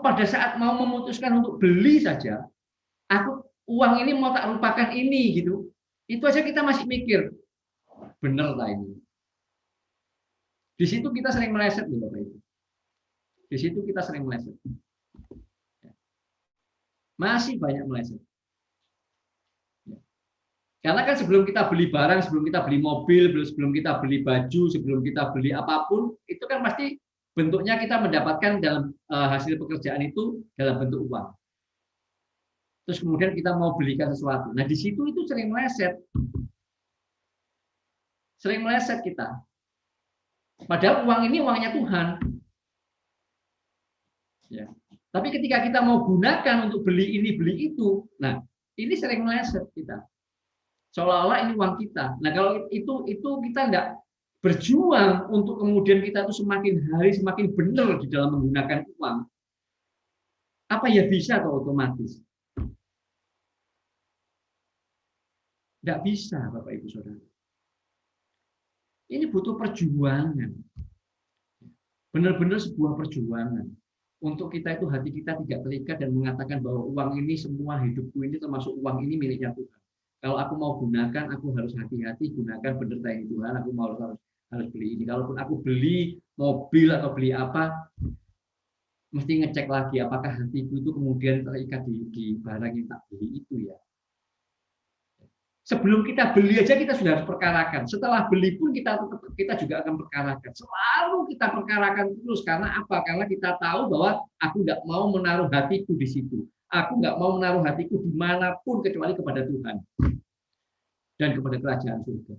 Pada saat mau memutuskan untuk beli saja, uang ini mau tak lupakan ini gitu, itu aja kita masih mikir, bener lah ini. Di situ kita sering meleset nih Bapak Ibu. Di situ kita sering meleset. Masih banyak meleset. Karena kan sebelum kita beli barang, sebelum kita beli mobil, sebelum kita beli baju, sebelum kita beli apapun, itu kan pasti bentuknya kita mendapatkan dalam hasil pekerjaan itu dalam bentuk uang. Terus kemudian kita mau belikan sesuatu. Nah di situ itu sering meleset. Sering meleset kita. Padahal uang ini uangnya Tuhan. Ya. Tapi ketika kita mau gunakan untuk beli ini, beli itu, nah ini sering meleset kita. Seolah-olah ini uang kita. Nah kalau itu kita enggak berjuang untuk kemudian kita itu semakin hari semakin benar di dalam menggunakan uang, apa ya bisa atau otomatis? Enggak bisa, Bapak Ibu Saudara. Ini butuh perjuangan. Benar-benar sebuah perjuangan. Untuk kita itu hati kita tidak terikat dan mengatakan bahwa uang ini semua hidupku ini termasuk uang ini miliknya Tuhan. Kalau aku mau gunakan, aku harus hati-hati gunakan benar tayang Tuhan. Aku harus beli ini. Kalaupun aku beli mobil atau beli apa, mesti ngecek lagi apakah hatiku itu kemudian terikat di barang yang tak beli itu ya. Sebelum kita beli aja kita sudah harus perkarakan. Setelah beli pun kita juga akan perkarakan. Selalu kita perkarakan terus. Karena apa? Karena kita tahu bahwa aku nggak mau menaruh hatiku di situ. Aku nggak mau menaruh hatiku dimanapun kecuali kepada Tuhan dan kepada kerajaan surga.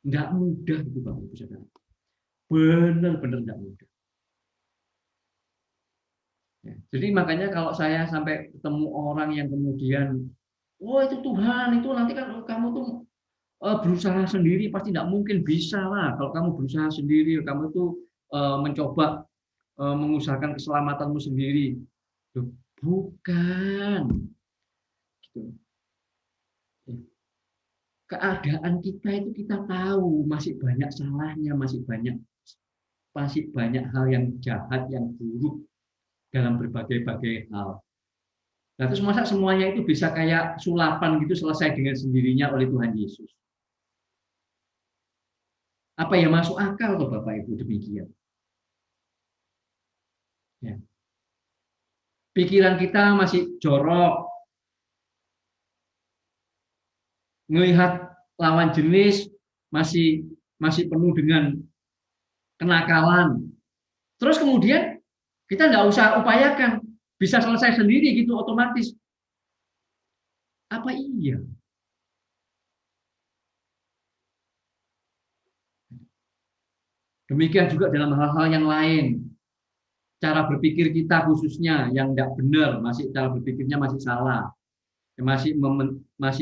Nggak mudah itu Bapak Ibu Saudara. Benar-benar nggak mudah. Ya, jadi makanya kalau saya sampai ketemu orang yang kemudian, oh itu Tuhan, itu nanti kan kamu tuh berusaha sendiri pasti tidak mungkin bisa lah. Kalau kamu berusaha sendiri, kamu itu mencoba mengusahakan keselamatanmu sendiri. Bukan. Gitu. Keadaan kita itu kita tahu masih banyak salahnya, masih banyak hal yang jahat, yang buruk dalam berbagai-bagai hal. Nah, terus masa semuanya itu bisa kayak sulapan gitu selesai dengan sendirinya oleh Tuhan Yesus? Apa yang masuk akal tuh Bapak Ibu demikian? Ya. Pikiran kita masih jorok, melihat lawan jenis masih penuh dengan kenakalan. Terus kemudian kita nggak usah upayakan, bisa selesai sendiri gitu otomatis. Apa iya? Demikian juga dalam hal-hal yang lain. Cara berpikir kita khususnya yang tidak benar, cara berpikirnya masih salah. Masih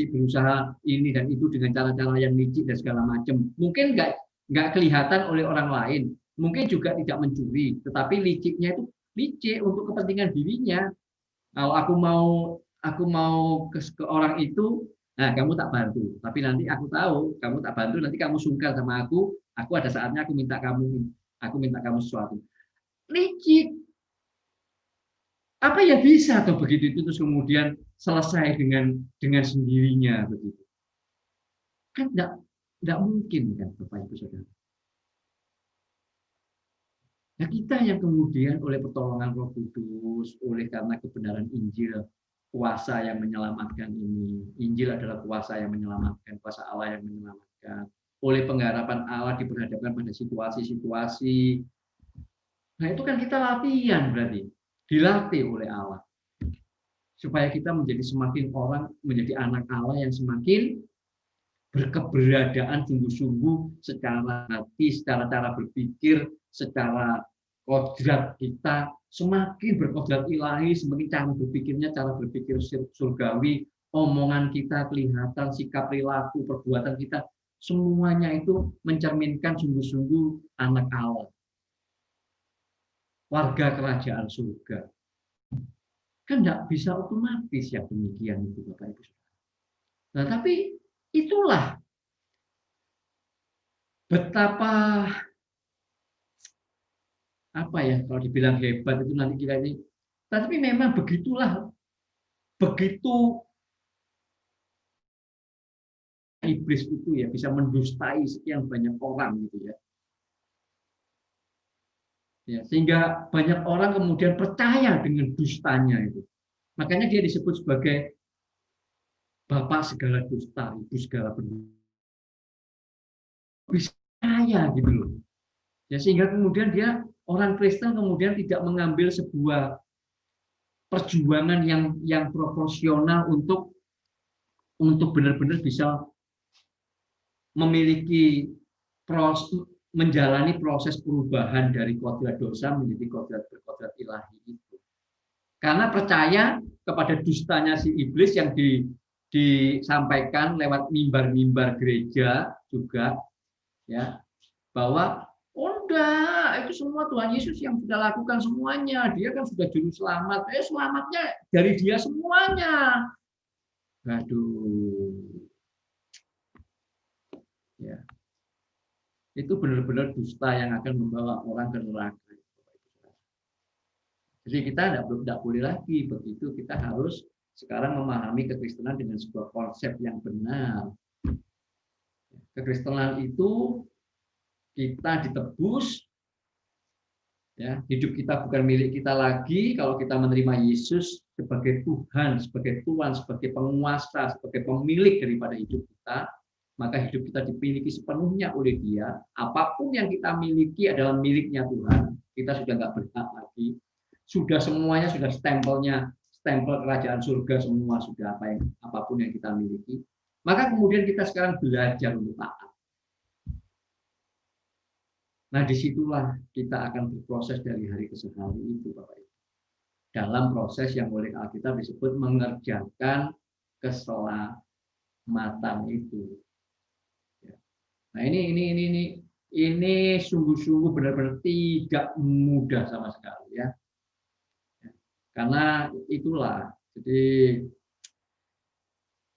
berusaha ini dan itu dengan cara-cara yang licik dan segala macam. Mungkin nggak kelihatan oleh orang lain. Mungkin juga tidak mencuri, tetapi liciknya itu licik untuk kepentingan dirinya. Kalau aku mau ke orang itu, nah kamu tak bantu. Tapi nanti aku tahu kamu tak bantu, nanti kamu sungkan sama aku ada saatnya aku minta kamu sesuatu. Licik. Apa ya bisa atau begitu itu terus kemudian selesai dengan sendirinya begitu. Kan enggak mungkin kan Bapak Ibu Saudara. Nah, kita yang kemudian oleh pertolongan Roh Kudus, oleh karena kebenaran Injil, kuasa yang menyelamatkan ini. Injil adalah kuasa yang menyelamatkan, kuasa Allah yang menyelamatkan. Oleh pengharapan Allah diperhadapkan pada situasi-situasi Nah, itu kan kita latihan berarti. Dilatih oleh Allah. Supaya kita menjadi semakin orang, menjadi anak Allah yang semakin berkeberadaan sungguh-sungguh secara hati, secara cara berpikir, secara kodrat kita, semakin berkodrat ilahi, semakin cara berpikirnya, cara berpikir surgawi, omongan kita kelihatan, sikap perilaku, perbuatan kita, semuanya itu mencerminkan sungguh-sungguh anak Allah. Warga kerajaan surga. Kan nggak bisa otomatis ya demikian itu Bapak Ibu. Nah, tapi itulah betapa apa ya kalau dibilang hebat itu nanti kita ini. Tapi memang begitulah, begitu iblis itu ya bisa mendustai sekian banyak orang gitu ya. Ya, sehingga banyak orang kemudian percaya dengan dustanya itu. Makanya dia disebut sebagai bapak segala dusta, ibu segala pendusta. Bisa percaya gitu loh. Ya, sehingga kemudian dia orang Kristen kemudian tidak mengambil sebuah perjuangan yang proporsional untuk benar-benar bisa memiliki menjalani proses perubahan dari kodrat dosa menjadi kodrat ilahi itu. Karena percaya kepada dustanya si iblis yang disampaikan lewat mimbar-mimbar gereja juga, ya, bahwa enggak, itu semua Tuhan Yesus yang sudah lakukan semuanya. Dia kan sudah juru selamat. Selamatnya dari dia semuanya. Aduh. Ya. Itu benar-benar dusta yang akan membawa orang ke neraka. Jadi kita tidak boleh lagi begitu. Kita harus sekarang memahami kekristenan dengan sebuah konsep yang benar. Kekristenan itu kita ditebus, ya, hidup kita bukan milik kita lagi. Kalau kita menerima Yesus sebagai Tuhan, sebagai Tuhan, sebagai penguasa, sebagai pemilik daripada hidup kita, maka hidup kita dimiliki sepenuhnya oleh Dia. Apapun yang kita miliki adalah miliknya Tuhan. Kita sudah nggak berhak lagi. Sudah semuanya sudah stempel kerajaan surga semua sudah apapun yang kita miliki. Maka kemudian kita sekarang belajar untuk taat. Nah, disitulah kita akan berproses dari hari ke hari itu, Bapak Ibu. Dalam proses yang oleh Alkitab disebut mengerjakan keselamatan itu. Nah, ini sungguh-sungguh benar-benar tidak mudah sama sekali ya. Karena itulah, jadi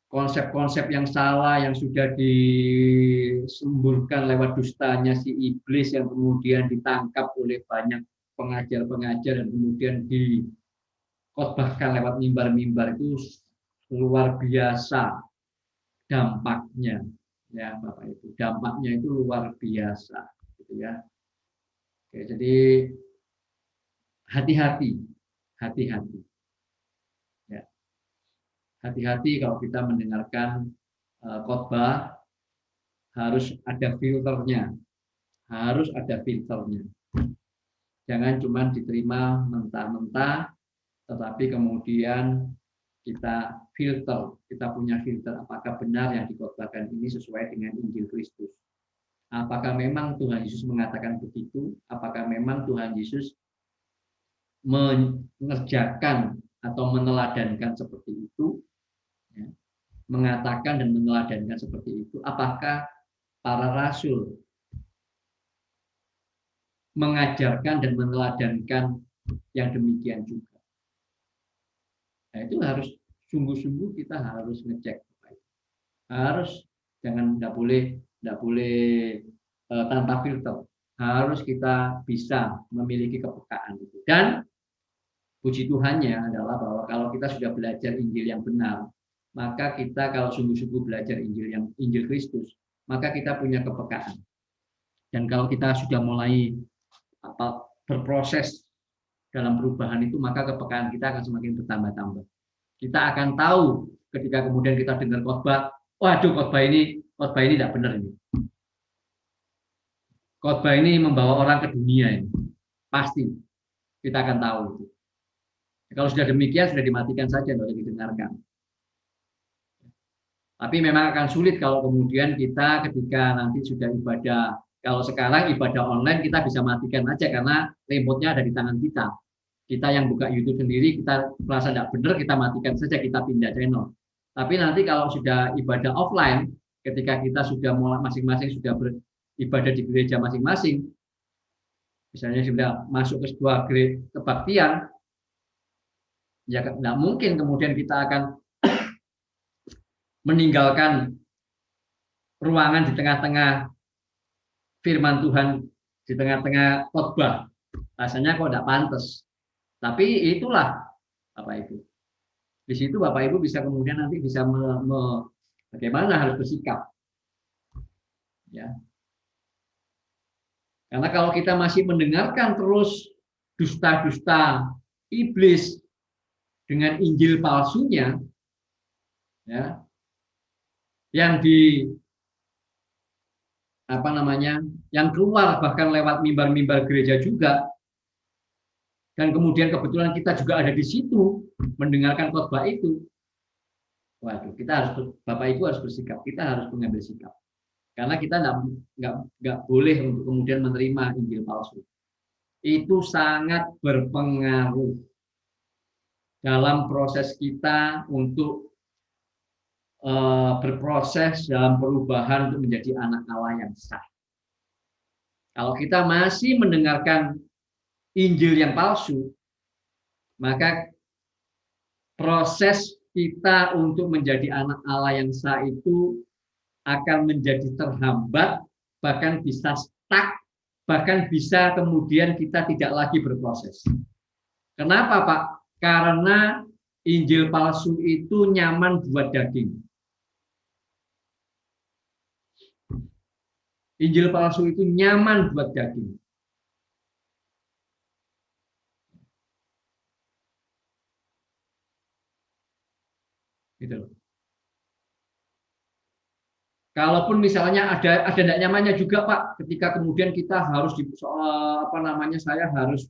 konsep-konsep yang salah yang sudah disemburkan lewat dustanya si iblis yang kemudian ditangkap oleh banyak pengajar-pengajar dan kemudian dikhotbahkan lewat mimbar-mimbar itu luar biasa dampaknya. Ya Bapak Ibu, dampaknya itu luar biasa gitu ya. Oke, jadi hati-hati ya, hati-hati kalau kita mendengarkan khotbah, harus ada filternya, jangan cuma diterima mentah-mentah tetapi kemudian kita filter, kita punya filter apakah benar yang dikhotbahkan ini sesuai dengan Injil Kristus. Apakah memang Tuhan Yesus mengatakan begitu? Apakah memang Tuhan Yesus mengerjakan atau meneladankan seperti itu? Ya. Mengatakan dan meneladankan seperti itu. Apakah para rasul mengajarkan dan meneladankan yang demikian juga? Nah, itu harus sungguh-sungguh kita harus ngecek. Harus tidak boleh tanpa filter. Harus kita bisa memiliki kepekaan itu. Dan puji Tuhannya adalah bahwa kalau kita sudah belajar Injil yang benar, maka kita kalau sungguh-sungguh belajar Injil Kristus, maka kita punya kepekaan. Dan kalau kita sudah mulai berproses dalam perubahan itu, maka kepekaan kita akan semakin bertambah-tambah. Kita akan tahu ketika kemudian kita dengar khotbah, waduh khotbah ini tidak benar ini. Khotbah ini membawa orang ke dunia ini. Pasti kita akan tahu itu. Kalau sudah demikian, sudah dimatikan saja, tidak usah didengarkan. Tapi memang akan sulit kalau kemudian kita ketika nanti sudah ibadah. Kalau sekarang ibadah online kita bisa matikan aja karena remote-nya ada di tangan kita. Kita yang buka YouTube sendiri, kita merasa tidak benar, kita matikan saja, kita pindah channel. Tapi nanti kalau sudah ibadah offline, ketika kita sudah masing-masing sudah beribadah di gereja masing-masing, misalnya sudah masuk ke sebuah kebaktian, ya tidak mungkin kemudian kita akan meninggalkan ruangan di tengah-tengah firman Tuhan, di tengah-tengah khotbah. Rasanya kok tidak pantas. Tapi itulah Bapak Ibu. Di situ Bapak Ibu bisa kemudian nanti bisa bagaimana harus bersikap. Ya. Karena kalau kita masih mendengarkan terus dusta-dusta iblis dengan Injil palsunya, ya, yang yang keluar bahkan lewat mimbar-mimbar gereja juga, dan kemudian kebetulan kita juga ada di situ mendengarkan khotbah itu, waduh, Bapak Ibu harus bersikap, kita harus mengambil sikap, karena kita nggak boleh untuk kemudian menerima Injil palsu. Itu sangat berpengaruh dalam proses kita untuk berproses dalam perubahan untuk menjadi anak Allah yang sah. Kalau kita masih mendengarkan Injil yang palsu, maka proses kita untuk menjadi anak Allah yang sah itu akan menjadi terhambat, bahkan bisa stuck, bahkan bisa kemudian kita tidak lagi berproses. Kenapa, Pak? Karena Injil palsu itu nyaman buat daging. Injil palsu itu nyaman buat daging. Gitu loh. Kalaupun misalnya ada tidak nyamannya juga, Pak, ketika kemudian kita harus saya harus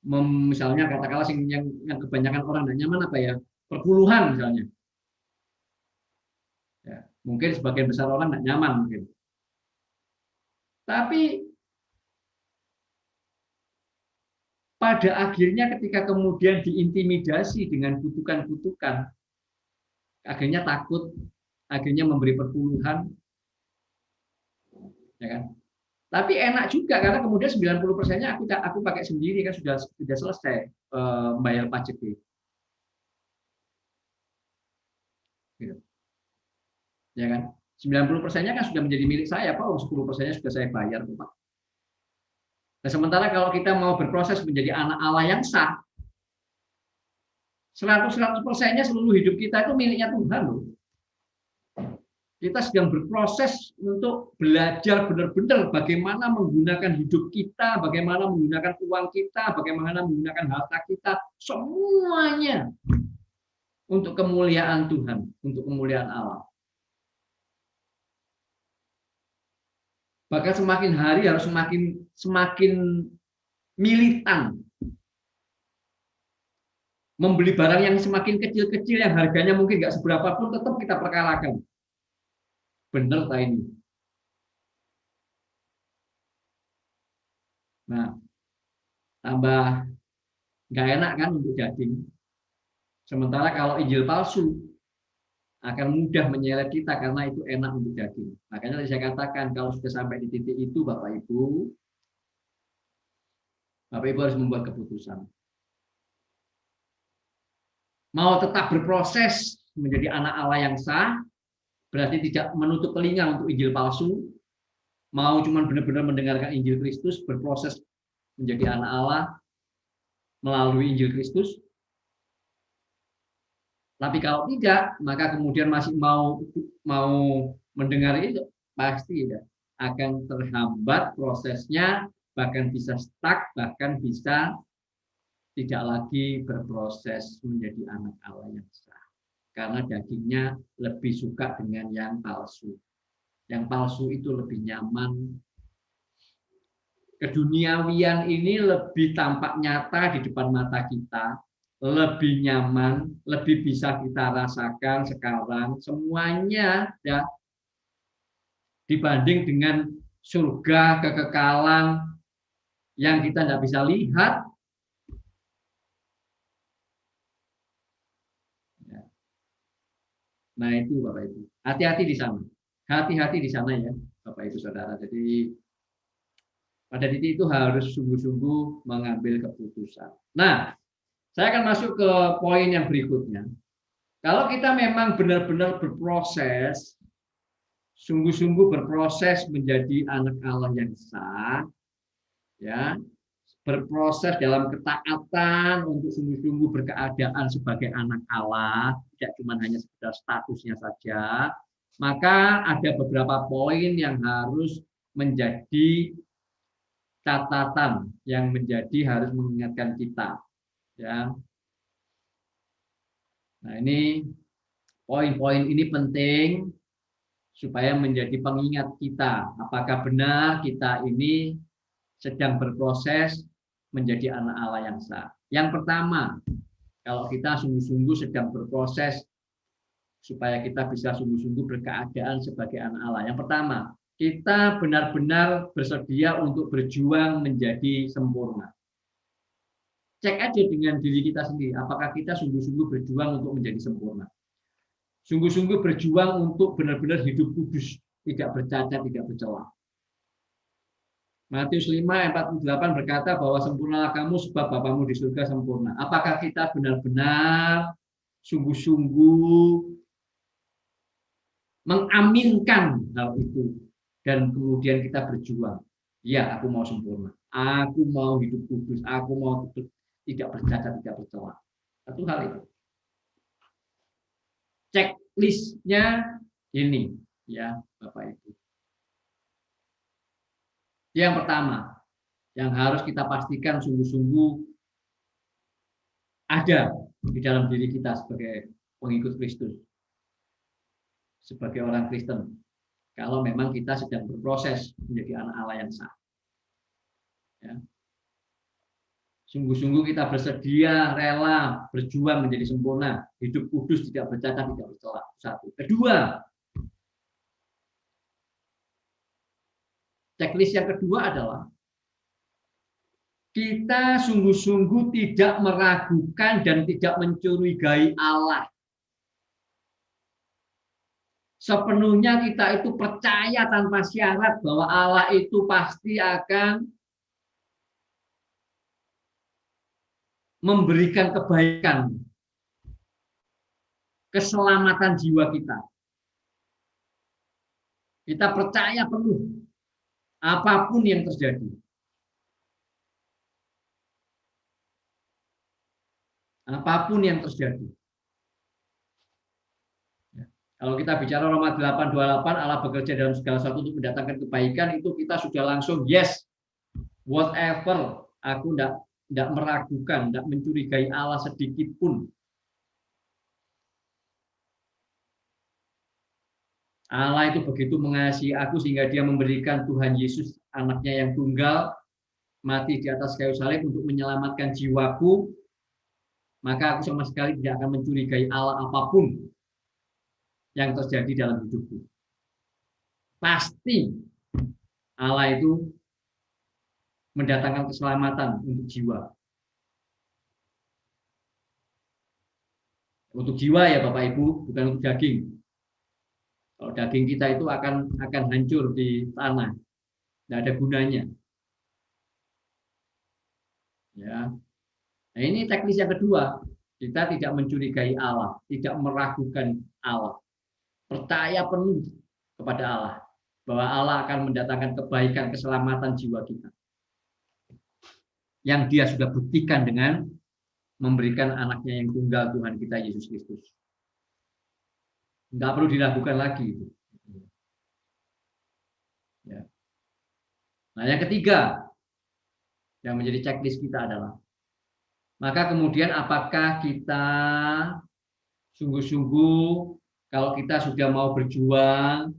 misalnya katakanlah yang kebanyakan orang tidak nyaman apa ya, perpuluhan misalnya. Ya, mungkin sebagian besar orang tidak nyaman mungkin. Tapi pada akhirnya ketika kemudian diintimidasi dengan kutukan-kutukan, akhirnya takut, akhirnya memberi perpuluhan, ya kan? Tapi enak juga karena kemudian 90%-nya aku pakai sendiri kan sudah selesai bayar pajak gitu. Ya kan? 90%-nya kan sudah menjadi milik saya, Pak. 10%-nya sudah saya bayar, Pak. Nah, sementara kalau kita mau berproses menjadi anak Allah yang sah, 100%-nya seluruh hidup kita itu miliknya Tuhan loh. Kita sedang berproses untuk belajar benar-benar bagaimana menggunakan hidup kita, bagaimana menggunakan uang kita, bagaimana menggunakan harta kita, semuanya untuk kemuliaan Tuhan, untuk kemuliaan Allah. Bahkan semakin hari harus semakin militan. Membeli barang yang semakin kecil-kecil yang harganya mungkin nggak seberapa pun tetap kita perkarakan. Benar tak ini? Nah, tambah nggak enak kan untuk daging. Sementara kalau Injil palsu akan mudah menyeret kita karena itu enak untuk daging. Makanya tadi saya katakan kalau sudah sampai di titik itu Bapak Ibu harus membuat keputusan. Mau tetap berproses menjadi anak Allah yang sah, berarti tidak menutup telinga untuk Injil palsu, mau cuma benar-benar mendengarkan Injil Kristus, berproses menjadi anak Allah melalui Injil Kristus. Tapi kalau tidak, maka kemudian masih mau mendengar itu, pasti ya, akan terhambat prosesnya, bahkan bisa stuck, bahkan bisa tidak lagi berproses menjadi anak Allah yang sah. Karena dagingnya lebih suka dengan yang palsu. Yang palsu itu lebih nyaman. keduniawian ini lebih tampak nyata di depan mata kita, lebih nyaman, lebih bisa kita rasakan sekarang semuanya ya, dibanding dengan surga kekekalan yang kita tidak bisa lihat. Nah itu Bapak Ibu, hati-hati di sana, hati-hati di sana ya Bapak Ibu Saudara. Jadi pada titik itu harus sungguh-sungguh mengambil keputusan. Nah, saya akan masuk ke poin yang berikutnya. Kalau kita memang benar-benar berproses, sungguh-sungguh berproses menjadi anak Allah yang sah, ya, berproses dalam ketaatan untuk sungguh-sungguh berkeadaan sebagai anak Allah, tidak cuma hanya sekedar statusnya saja, maka ada beberapa poin yang harus menjadi catatan, yang menjadi harus mengingatkan kita. Ya. Nah ini poin-poin ini penting supaya menjadi pengingat kita, apakah benar kita ini sedang berproses menjadi anak Allah yang sah. Yang pertama, kalau kita sungguh-sungguh sedang berproses supaya kita bisa sungguh-sungguh berkeadaan sebagai anak Allah. Yang pertama, kita benar-benar bersedia untuk berjuang menjadi sempurna. Cek aja dengan diri kita sendiri, apakah kita sungguh-sungguh berjuang untuk menjadi sempurna. Sungguh-sungguh berjuang untuk benar-benar hidup kudus, tidak bercacat, tidak bercela. Matius 5:48 berkata bahwa sempurnalah kamu sebab Bapamu di surga sempurna. Apakah kita benar-benar sungguh-sungguh mengaminkan hal itu dan kemudian kita berjuang? Ya, aku mau sempurna. Aku mau hidup kudus. Aku mau tidak bercacat, tidak bercela. Satu hal itu. Checklistnya ini, ya Bapak Ibu. Yang pertama, yang harus kita pastikan sungguh-sungguh ada di dalam diri kita sebagai pengikut Kristus, sebagai orang Kristen. Kalau memang kita sedang berproses menjadi anak Allah yang sah. Ya. Sungguh-sungguh kita bersedia, rela, berjuang menjadi sempurna, hidup kudus, tidak bercacat, tidak bercela. Satu. Kedua, checklist yang kedua adalah kita sungguh-sungguh tidak meragukan dan tidak mencurigai Allah. Sepenuhnya kita itu percaya tanpa syarat bahwa Allah itu pasti akan memberikan kebaikan, keselamatan jiwa kita. Kita percaya penuh apapun yang terjadi. Apapun yang terjadi. Kalau kita bicara Roma 8:28, Allah bekerja dalam segala sesuatu untuk mendatangkan kebaikan, itu kita sudah langsung yes, whatever. Aku tidak meragukan, tidak mencurigai Allah sedikit pun. Allah itu begitu mengasihi aku sehingga dia memberikan Tuhan Yesus, anaknya yang tunggal, mati di atas kayu salib untuk menyelamatkan jiwaku. Maka aku sama sekali tidak akan mencurigai Allah apapun yang terjadi dalam hidupku. Pasti Allah itu mendatangkan keselamatan untuk jiwa. Untuk jiwa ya Bapak Ibu, bukan untuk daging. Kalau daging kita itu akan hancur di tanah, tidak ada gunanya. Ya. Nah ini teknis yang kedua, kita tidak mencurigai Allah, tidak meragukan Allah. Percaya penuh kepada Allah bahwa Allah akan mendatangkan kebaikan, keselamatan jiwa kita. Yang dia sudah buktikan dengan memberikan anaknya yang tunggal, Tuhan kita Yesus Kristus. Enggak perlu diragukan lagi. Ya. Nah, yang ketiga yang menjadi checklist kita adalah, maka kemudian apakah kita sungguh-sungguh kalau kita sudah mau berjuang,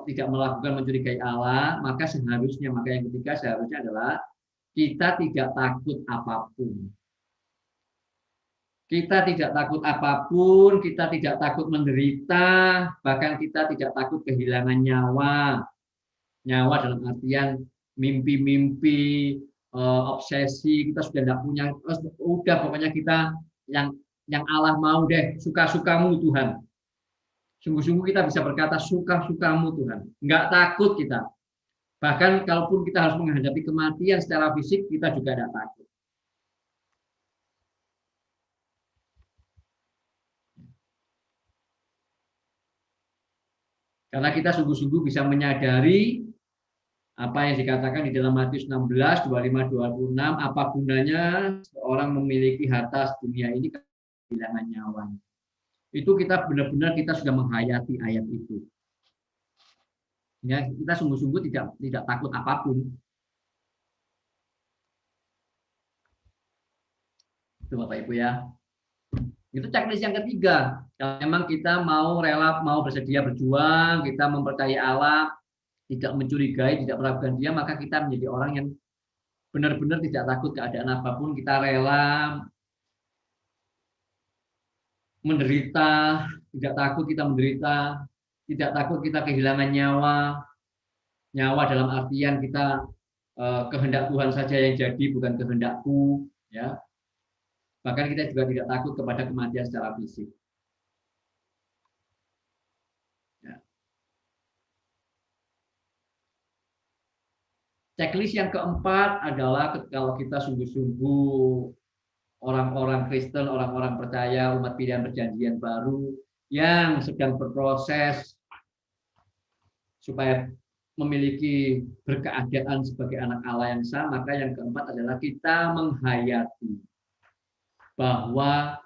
tidak melakukan mencurigai Allah, maka yang ketiga seharusnya adalah kita tidak takut apapun. Kita tidak takut apapun, kita tidak takut menderita, bahkan kita tidak takut kehilangan nyawa. Nyawa dalam artian mimpi-mimpi, obsesi, kita sudah tidak punya, udah pokoknya kita yang Allah mau deh, suka-sukamu Tuhan. Sungguh-sungguh kita bisa berkata suka-sukamu Tuhan. Enggak takut kita. Bahkan kalaupun kita harus menghadapi kematian secara fisik, kita juga tidak takut. Karena kita sungguh-sungguh bisa menyadari apa yang dikatakan di dalam Matius 16, 25-26, apa gunanya seorang memiliki harta dunia ini kehilangan nyawanya. Itu kita benar-benar kita sudah menghayati ayat itu. Ya, kita sungguh-sungguh tidak takut apapun. Itu Bapak Ibu ya. Itu checklist yang ketiga. Kalau memang kita mau rela, mau bersedia berjuang, kita mempercayai Allah, tidak mencurigai, tidak meragukan Dia, maka kita menjadi orang yang benar-benar tidak takut keadaan apapun. Kita rela menderita, tidak takut kita menderita, tidak takut kita kehilangan nyawa. Nyawa dalam artian kita kehendak Tuhan saja yang jadi, bukan kehendakku, ya. Bahkan kita juga tidak takut kepada kematian secara fisik. Ya. Checklist yang keempat adalah kalau kita sungguh-sungguh orang-orang Kristen, orang-orang percaya, umat pilihan perjanjian baru yang sedang berproses supaya memiliki berkeadaan sebagai anak Allah yang sah, maka yang keempat adalah kita menghayati bahwa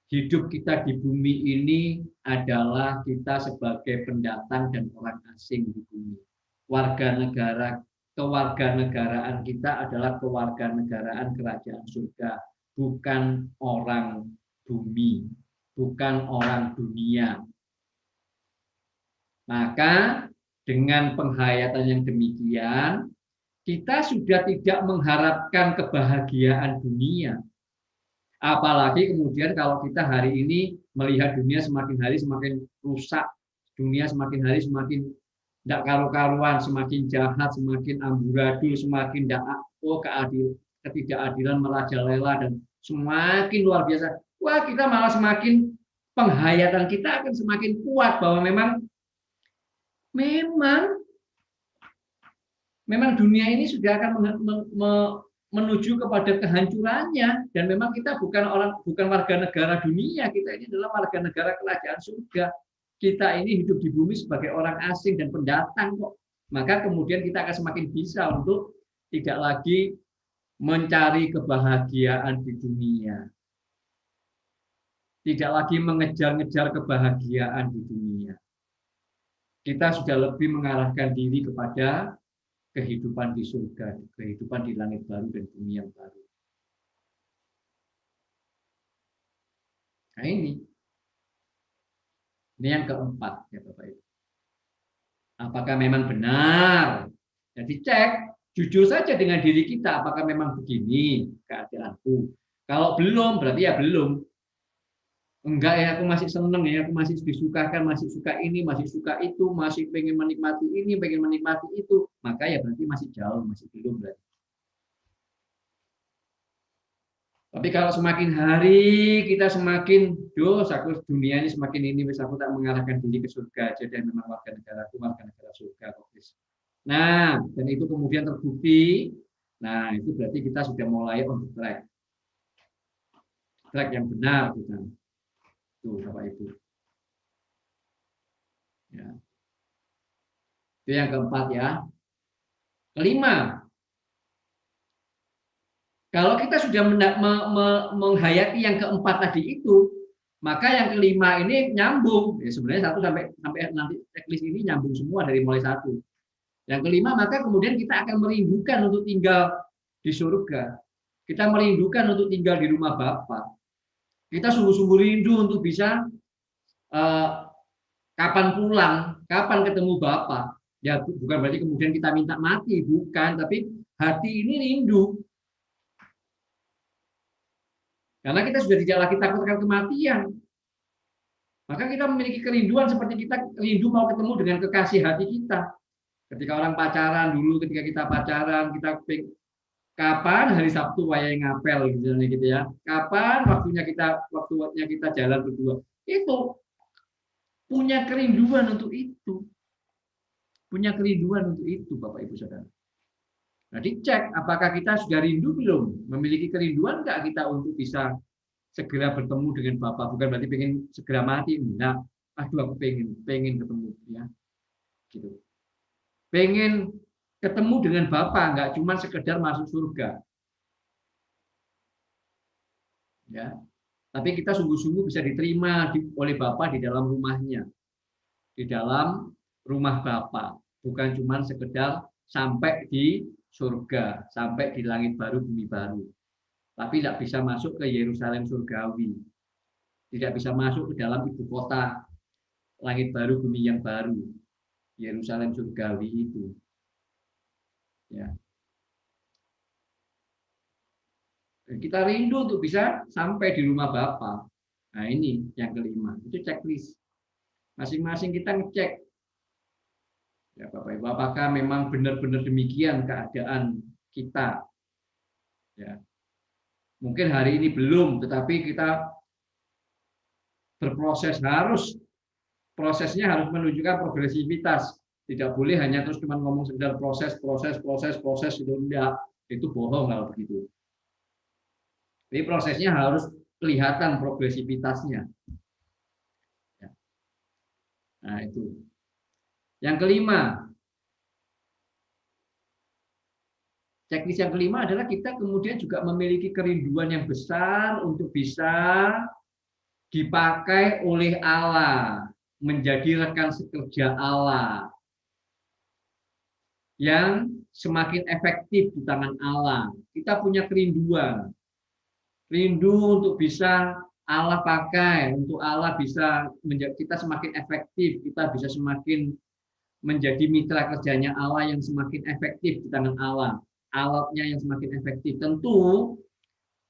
hidup kita di bumi ini adalah kita sebagai pendatang dan orang asing di bumi. Kewarganegaraan kita adalah kewarganegaraan kerajaan surga, bukan orang bumi, bukan orang dunia. Maka dengan penghayatan yang demikian, kita sudah tidak mengharapkan kebahagiaan dunia. Apalagi kemudian kalau kita hari ini melihat dunia semakin hari semakin rusak, dunia semakin hari semakin tidak karu-karuan, semakin jahat, semakin amburadul, semakin ketidakadilan merajalela dan semakin luar biasa. Wah, kita malah semakin penghayatan kita akan semakin kuat bahwa memang dunia ini sudah akan menuju kepada kehancurannya, dan memang kita bukan warga negara dunia, kita ini adalah warga negara kerajaan surga. Kita ini hidup di bumi sebagai orang asing dan pendatang kok. Maka kemudian kita akan semakin bisa untuk tidak lagi mencari kebahagiaan di dunia. Tidak lagi mengejar-ngejar kebahagiaan di dunia. Kita sudah lebih mengarahkan diri kepada kehidupan di surga, kehidupan di langit baru dan bumi yang baru. Nah ini yang keempat ya Bapak Ibu. Apakah memang benar? Jadi cek, jujur saja dengan diri kita, apakah memang begini keadaanku. Kalau belum, berarti ya belum. Enggak ya, aku masih seneng ya, aku masih disukakan, masih suka ini, masih suka itu, masih pengen menikmati ini, pengen menikmati itu, maka ya berarti masih jauh, masih belum berarti. Tapi kalau semakin hari kita semakin, aku dunia ini semakin ini, aku tak mengarahkan diri ke surga aja, dan memang warga negara surga. Nah, dan itu kemudian terbukti, nah itu berarti kita sudah mulai on track yang benar kita. Tuh, Bapak Ibu. Ya. Itu yang keempat ya. Kelima, kalau kita sudah menghayati yang keempat tadi itu, maka yang kelima ini nyambung. Ya, sebenarnya 1 sampai nanti checklist ini nyambung semua dari mulai 1. Yang kelima, maka kemudian kita akan merindukan untuk tinggal di surga. Kita merindukan untuk tinggal di rumah Bapa. Kita sungguh-sungguh rindu untuk bisa kapan pulang, kapan ketemu Bapa. Ya bukan berarti kemudian kita minta mati, bukan, tapi hati ini rindu. Karena kita sudah tidak lagi takut akan kematian. Maka kita memiliki kerinduan seperti kita rindu mau ketemu dengan kekasih hati kita. Ketika orang pacaran dulu, ketika kita pacaran, kita kapan hari Sabtu wayang ngapel gitu ya. Kapan waktunya kita jalan berdua. Itu punya kerinduan untuk itu. Punya kerinduan untuk itu, Bapak Ibu Saudara. Nah, dicek apakah kita sudah rindu belum? Memiliki kerinduan enggak kita untuk bisa segera bertemu dengan Bapa? Bukan berarti pengen segera mati, enggak. Aduh, aku pengen ketemu ya. Gitu. Pengen ketemu dengan Bapa, enggak cuma sekedar masuk surga. Ya. Tapi kita sungguh-sungguh bisa diterima oleh Bapa di dalam rumahnya. Di dalam rumah Bapa, bukan cuma sekedar sampai di surga, sampai di langit baru bumi baru. Tapi tidak bisa masuk ke Yerusalem surgawi. Tidak bisa masuk ke dalam ibu kota langit baru bumi yang baru. Yerusalem surgawi itu. Ya. Dan kita rindu untuk bisa sampai di rumah Bapa. Nah, ini yang kelima. Itu checklist. Masing-masing kita ngecek. Ya, Bapak Ibu, apakah memang benar-benar demikian keadaan kita? Ya. Mungkin hari ini belum, tetapi kita berproses, prosesnya harus menunjukkan progresivitas. Tidak boleh hanya terus cuma ngomong sekedar proses itu enggak. Itu bohong kalau begitu. Jadi prosesnya harus kelihatan progresivitasnya. Ya. Nah, itu. Yang kelima, checklist yang kelima adalah kita kemudian juga memiliki kerinduan yang besar untuk bisa dipakai oleh Allah, menjadi rekan sekerja Allah yang semakin efektif di tangan Allah. Kita punya kerinduan, rindu untuk bisa Allah pakai, untuk Allah bisa menjadi kita semakin efektif, kita bisa semakin menjadi mitra kerjanya Allah yang semakin efektif di tangan Allah, alatnya yang semakin efektif. Tentu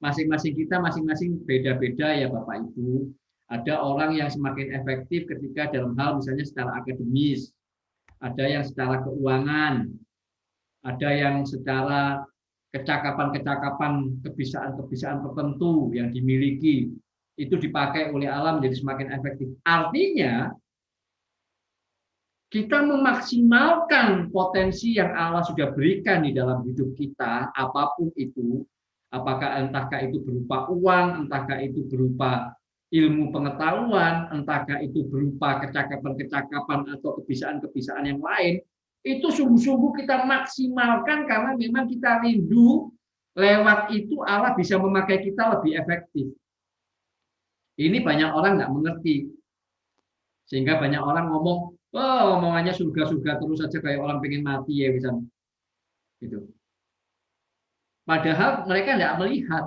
masing-masing kita masing-masing beda-beda ya Bapak Ibu. Ada orang yang semakin efektif ketika dalam hal misalnya secara akademis, ada yang secara keuangan, ada yang secara kecakapan-kecakapan, kebisaan-kebisaan tertentu yang dimiliki, itu dipakai oleh Allah menjadi semakin efektif. Artinya kita memaksimalkan potensi yang Allah sudah berikan di dalam hidup kita, apapun itu, entahkah itu berupa uang, entahkah itu berupa ilmu pengetahuan, entahkah itu berupa kecakapan-kecakapan atau kebisaan-kebisaan yang lain, itu sungguh-sungguh kita maksimalkan karena memang kita rindu lewat itu Allah bisa memakai kita lebih efektif. Ini banyak orang nggak mengerti, sehingga banyak orang ngomong, oh, omongannya surga-surga terus saja kayak orang pengen mati ya bisa. Gitu. Padahal mereka tidak melihat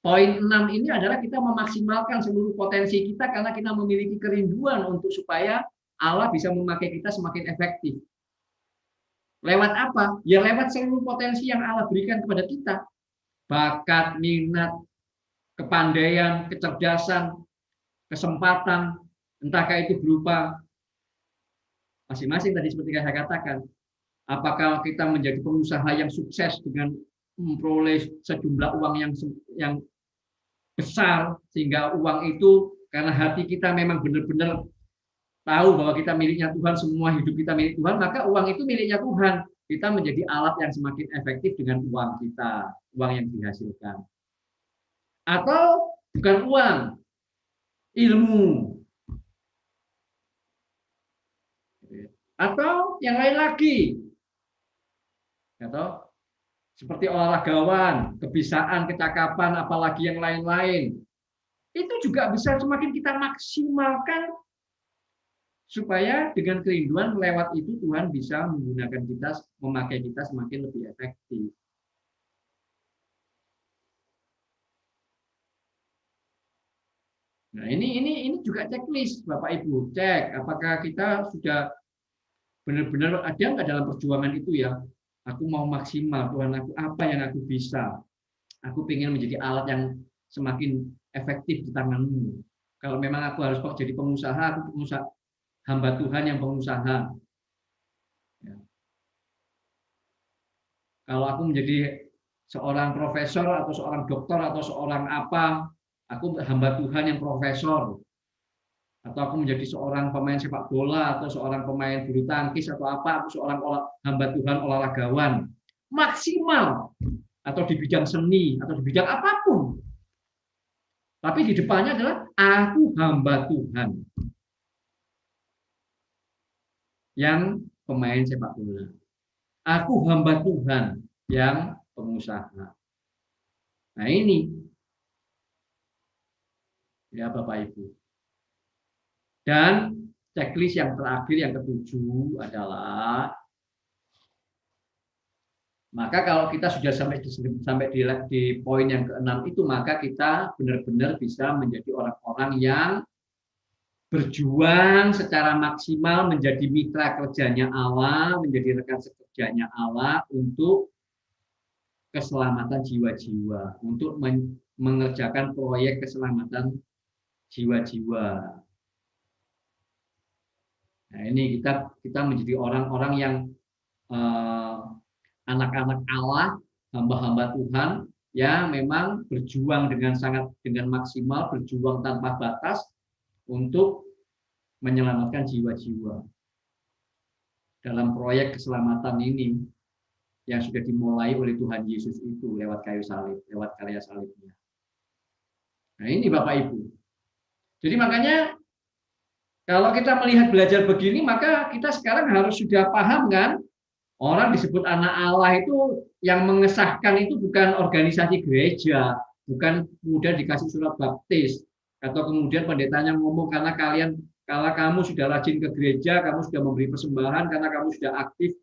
poin 6 ini adalah kita memaksimalkan seluruh potensi kita karena kita memiliki kerinduan untuk supaya Allah bisa memakai kita semakin efektif. Lewat apa? Ya lewat seluruh potensi yang Allah berikan kepada kita. Bakat, minat, kepandaian, kecerdasan, kesempatan, entahkah itu berupa masing-masing tadi seperti saya katakan, apakah kita menjadi pengusaha yang sukses dengan memperoleh sejumlah uang yang besar sehingga uang itu karena hati kita memang benar-benar tahu bahwa kita miliknya Tuhan, semua hidup kita milik Tuhan, maka uang itu miliknya Tuhan. Kita menjadi alat yang semakin efektif dengan uang kita, uang yang dihasilkan. Atau bukan uang, ilmu. Atau yang lain lagi. Atau seperti olahragawan, kebisaan, kecakapan, apalagi yang lain-lain. Itu juga bisa semakin kita maksimalkan supaya dengan kerinduan lewat itu Tuhan bisa menggunakan kita, memakai kita semakin lebih efektif. Nah, ini juga checklist Bapak Ibu. Cek apakah kita sudah benar-benar ada nggak dalam perjuangan itu ya? Aku mau maksimal, Tuhan, aku apa yang aku bisa? Aku ingin menjadi alat yang semakin efektif di tangan-Mu. Kalau memang aku harus kok jadi pengusaha, aku pengusaha, hamba Tuhan yang pengusaha. Ya. Kalau aku menjadi seorang profesor atau seorang dokter atau seorang apa, aku hamba Tuhan yang profesor. Atau aku menjadi seorang pemain sepak bola atau seorang pemain bulu tangkis atau apa, aku seorang hamba Tuhan olahragawan. Maksimal atau di bidang seni atau di bidang apapun. Tapi di depannya adalah aku hamba Tuhan yang pemain sepak bola. Aku hamba Tuhan yang pengusaha. Nah ini, ya Bapak Ibu. Dan checklist yang terakhir, yang ketujuh adalah, maka kalau kita sudah sampai di poin yang keenam itu, maka kita benar-benar bisa menjadi orang-orang yang berjuang secara maksimal menjadi mitra kerjanya Allah, menjadi rekan sekerjanya Allah untuk keselamatan jiwa-jiwa, untuk mengerjakan proyek keselamatan jiwa-jiwa. Nah, ini kita menjadi orang-orang yang anak-anak Allah, hamba-hamba Tuhan yang memang berjuang dengan maksimal, berjuang tanpa batas untuk menyelamatkan jiwa-jiwa dalam proyek keselamatan ini yang sudah dimulai oleh Tuhan Yesus itu lewat kayu salib, lewat karya salibnya. Nah ini Bapak Ibu. Jadi makanya kalau kita melihat belajar begini, maka kita sekarang harus sudah paham kan, orang disebut anak Allah itu yang mengesahkan itu bukan organisasi gereja, bukan kemudian dikasih surat baptis, atau kemudian pendetanya ngomong kalau kamu sudah rajin ke gereja, kamu sudah memberi persembahan, karena kamu sudah aktif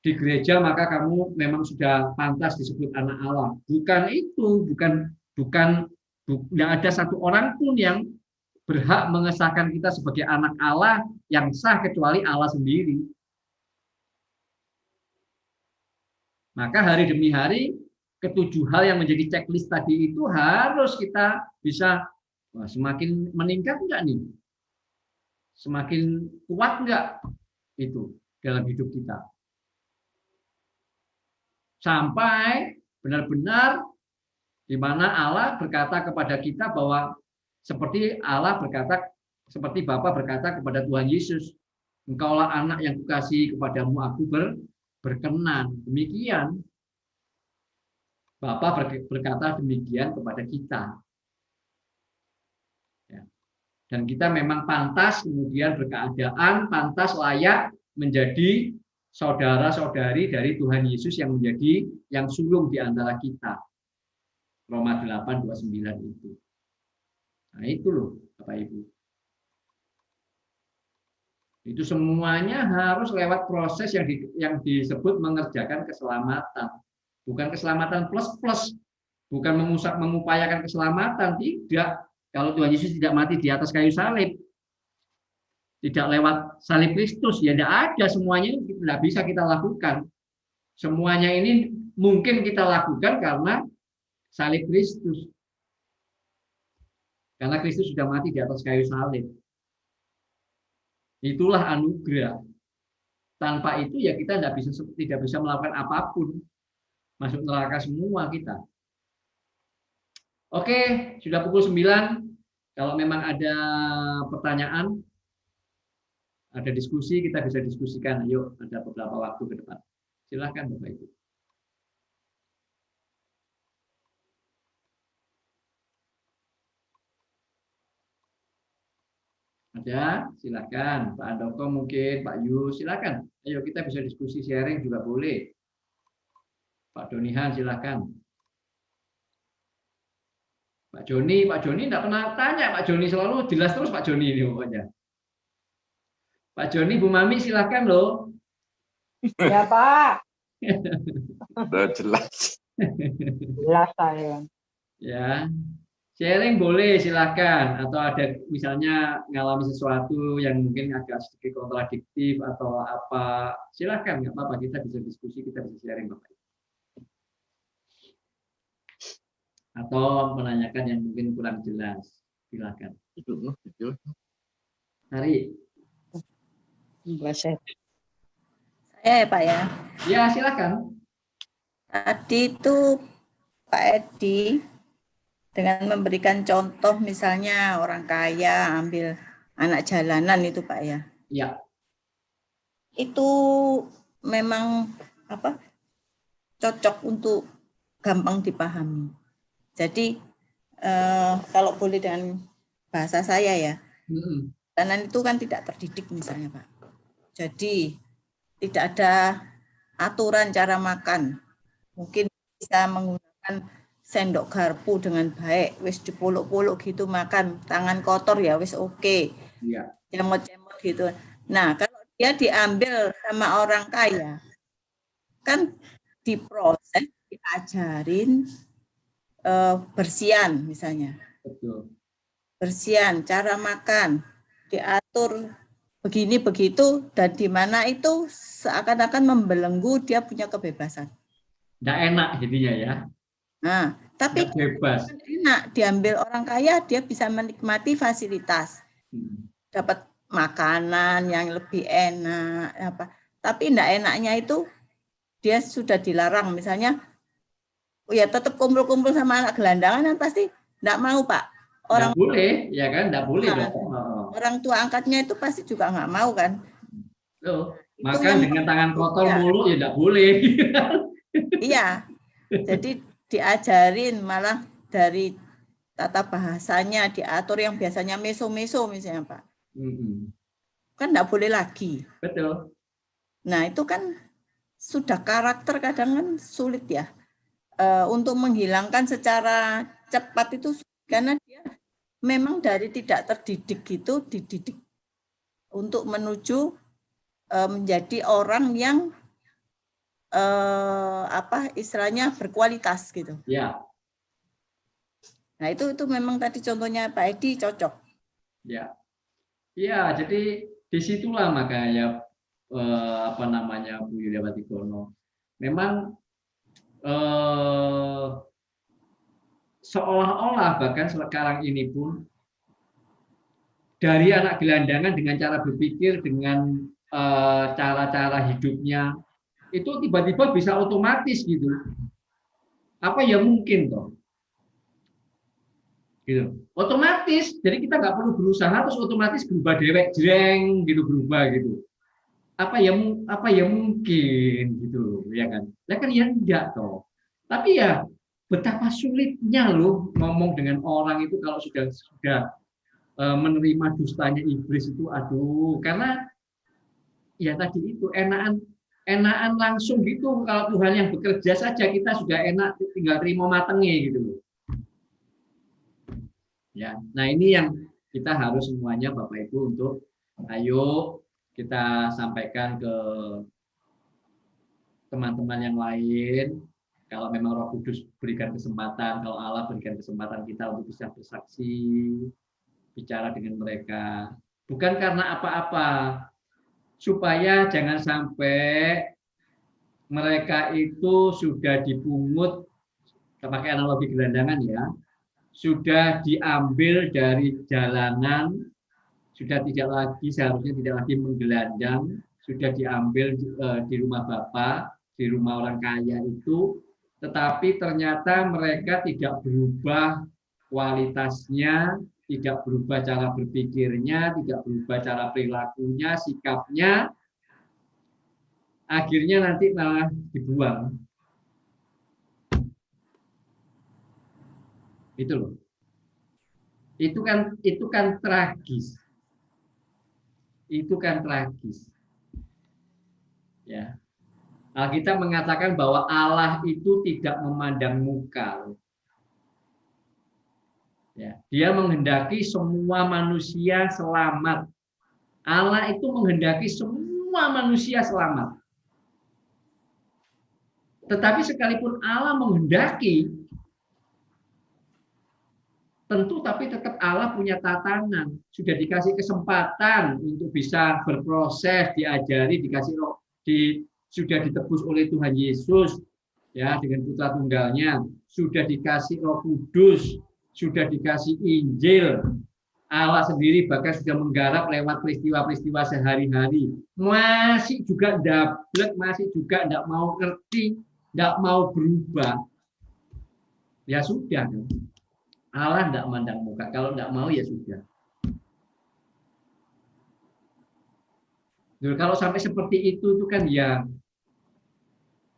di gereja, maka kamu memang sudah pantas disebut anak Allah. Bukan itu, tidak ada satu orang pun yang berhak mengesahkan kita sebagai anak Allah yang sah kecuali Allah sendiri. Maka hari demi hari ketujuh hal yang menjadi checklist tadi itu harus kita bisa semakin meningkat enggak nih? Semakin kuat enggak itu dalam hidup kita? Sampai benar-benar di mana Allah berkata kepada kita bahwa seperti Bapa berkata kepada Tuhan Yesus, engkaulah anak yang kukasihi, kepadamu aku berkenan. Demikian Bapa berkata demikian kepada kita. Dan kita memang pantas kemudian berkeadaan, pantas layak menjadi saudara-saudari dari Tuhan Yesus yang sulung di antara kita. Roma 8:29 itu. Nah itu loh Bapak Ibu. Itu semuanya harus lewat proses yang disebut mengerjakan keselamatan. Bukan keselamatan plus-plus. Bukan mengupayakan keselamatan. Tidak. Kalau Tuhan Yesus tidak mati di atas kayu salib. Tidak lewat salib Kristus. Ya tidak ada. Semuanya ini tidak bisa kita lakukan. Semuanya ini mungkin kita lakukan karena salib Kristus. Karena Kristus sudah mati di atas kayu salib. Itulah anugerah. Tanpa itu ya kita tidak bisa melakukan apapun. Masuk neraka semua kita. Oke, sudah pukul 9. Kalau memang ada pertanyaan, ada diskusi, kita bisa diskusikan. Ayo, ada beberapa waktu ke depan. Silakan Bapak Ibu. Ada, silakan. Pak Andoko mungkin, Pak Yu, silakan. Ayo kita bisa diskusi, sharing juga boleh. Pak Donihan, silakan. Pak Joni enggak pernah tanya. Pak Joni selalu jelas terus Pak Joni ini pokoknya. Pak Joni, Bu Mami, silakan loh. Ya Pak. Udah jelas. Jelas saya. Ya, Sharing boleh, silakan. Atau ada misalnya ngalami sesuatu yang mungkin agak sedikit kontradiktif atau apa, silakan, nggak apa-apa. Kita bisa diskusi, kita bisa sharing, Bapak. Atau menanyakan yang mungkin kurang jelas, silakan. Hari. Saya ya Pak ya. Ya, silakan. Tadi itu Pak Edi dengan memberikan contoh misalnya orang kaya ambil anak jalanan itu Pak ya. Ya. Itu memang cocok untuk gampang dipahami. Jadi kalau boleh dengan bahasa saya ya, jalanan itu kan tidak terdidik misalnya Pak. Jadi tidak ada aturan cara makan. Mungkin bisa menggunakan sendok garpu dengan baik, wis dipolok-polok gitu makan, tangan kotor ya wis oke. Ya. Cemot-cemot gitu. Nah, kalau dia diambil sama orang kaya, kan diproses, diajarin bersihan misalnya. Betul. Bersihan, cara makan, diatur begini begitu, dan di mana itu seakan-akan membelenggu dia punya kebebasan. Nggak enak jadinya ya. Nah, tapi bebas. Enak diambil orang kaya, dia bisa menikmati fasilitas, dapat makanan yang lebih enak, apa. Tapi enggak enaknya itu dia sudah dilarang, misalnya, ya tetap kumpul-kumpul sama anak gelandangan, kan pasti enggak mau Pak. Orang nggak boleh, ya kan? Nggak boleh dong. Orang tua angkatnya itu pasti juga nggak mau kan. Loh, makan dengan tangan kotor mulu ya nggak boleh. Iya, jadi diajarin malah dari tata bahasanya diatur yang biasanya meso-meso misalnya Pak. Kan enggak boleh lagi. Betul. Nah itu kan sudah karakter kadang kan sulit ya. Untuk menghilangkan secara cepat itu karena dia memang dari tidak terdidik itu dididik untuk menuju menjadi orang yang istilahnya berkualitas gitu. Ya. Nah itu memang tadi contohnya Pak Edi cocok. Ya, ya. Jadi disitulah makanya Bu Yuliawati Gono. Memang seolah-olah bahkan sekarang ini pun dari anak gelandangan dengan cara berpikir, dengan cara-cara hidupnya itu tiba-tiba bisa otomatis gitu. Apa ya mungkin toh? Gitu. Otomatis, jadi kita nggak perlu berusaha terus otomatis berubah dewek jreng gitu, berubah gitu. Apa ya mungkin gitu ya kan? Lah kan ya enggak toh. Tapi ya betapa sulitnya loh ngomong dengan orang itu kalau sudah menerima dustanya iblis itu, aduh, karena ya tadi itu enakan langsung gitu. Kalau Tuhan yang bekerja saja kita sudah enak, tinggal terima matengnya gitu loh. Ya, nah ini yang kita harus semuanya Bapak Ibu untuk ayo kita sampaikan ke teman-teman yang lain. Kalau memang Roh Kudus berikan kesempatan, kalau Allah berikan kesempatan kita untuk bisa bersaksi, bicara dengan mereka. Bukan karena apa-apa, supaya jangan sampai mereka itu sudah dipungut, pakai analogi gelandangan ya, sudah diambil dari jalanan, sudah tidak lagi, seharusnya tidak lagi menggelandang, sudah diambil di rumah bapak, di rumah orang kaya itu, tetapi ternyata mereka tidak berubah kualitasnya, tidak berubah cara berpikirnya, tidak berubah cara perilakunya, sikapnya, akhirnya nanti malah dibuang. Itu loh. Itu kan tragis. Itu kan tragis. Ya. Alkitab mengatakan bahwa Allah itu tidak memandang muka. Ya, dia menghendaki semua manusia selamat. Allah itu menghendaki semua manusia selamat. Tetapi sekalipun Allah menghendaki, Tentu, tapi tetap Allah punya tatanan. Sudah dikasih kesempatan untuk bisa berproses, diajari, dikasih roh, sudah ditebus oleh Tuhan Yesus, ya, dengan putra tunggalnya, sudah dikasih Roh Kudus, sudah dikasih Injil. Allah sendiri bahkan sudah menggarap lewat peristiwa-peristiwa sehari-hari. Masih juga dablek, masih juga tidak mau ngerti, tidak mau berubah. Ya sudah, kan? Allah tidak mandang muka. Kalau tidak mau ya sudah. Nah, kalau sampai seperti itu kan ya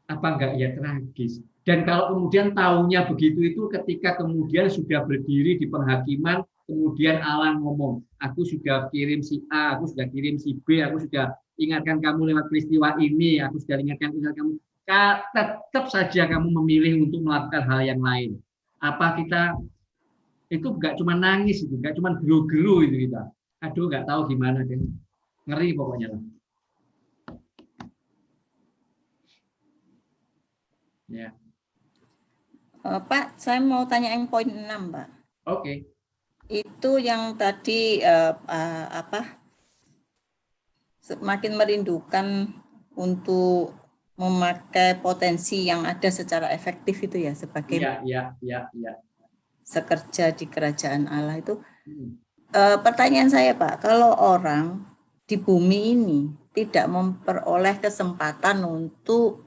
apa enggak ya tragis. Dan kalau kemudian taunya begitu itu ketika kemudian sudah berdiri di penghakiman, kemudian Allah ngomong, aku sudah kirim si A, aku sudah kirim si B, aku sudah ingatkan kamu lewat peristiwa ini, aku sudah ingatkan kamu. Tetap saja kamu memilih untuk melakukan hal yang lain. Apa kita itu nggak cuma nangis, itu nggak cuma geru-geru itu kita. Aduh, nggak tahu gimana deh. Ngeri pokoknya lah. Ya. Pak, saya mau tanya yang poin 6, Pak. Oke. Itu yang tadi semakin merindukan untuk memakai potensi yang ada secara efektif itu ya sebagai ya. sekerja di kerajaan Allah itu. Pertanyaan saya, Pak, kalau orang di bumi ini tidak memperoleh kesempatan untuk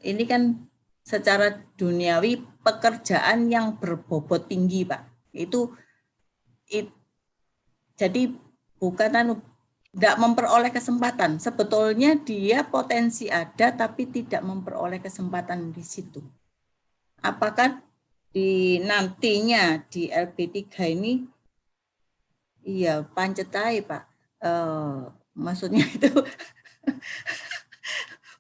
ini kan secara duniawi pekerjaan yang berbobot tinggi, Pak. Jadi bukan tidak memperoleh kesempatan. Sebetulnya dia potensi ada tapi tidak memperoleh kesempatan di situ. Apakah di nantinya di LB3 ini iya pancetai, Pak. Maksudnya itu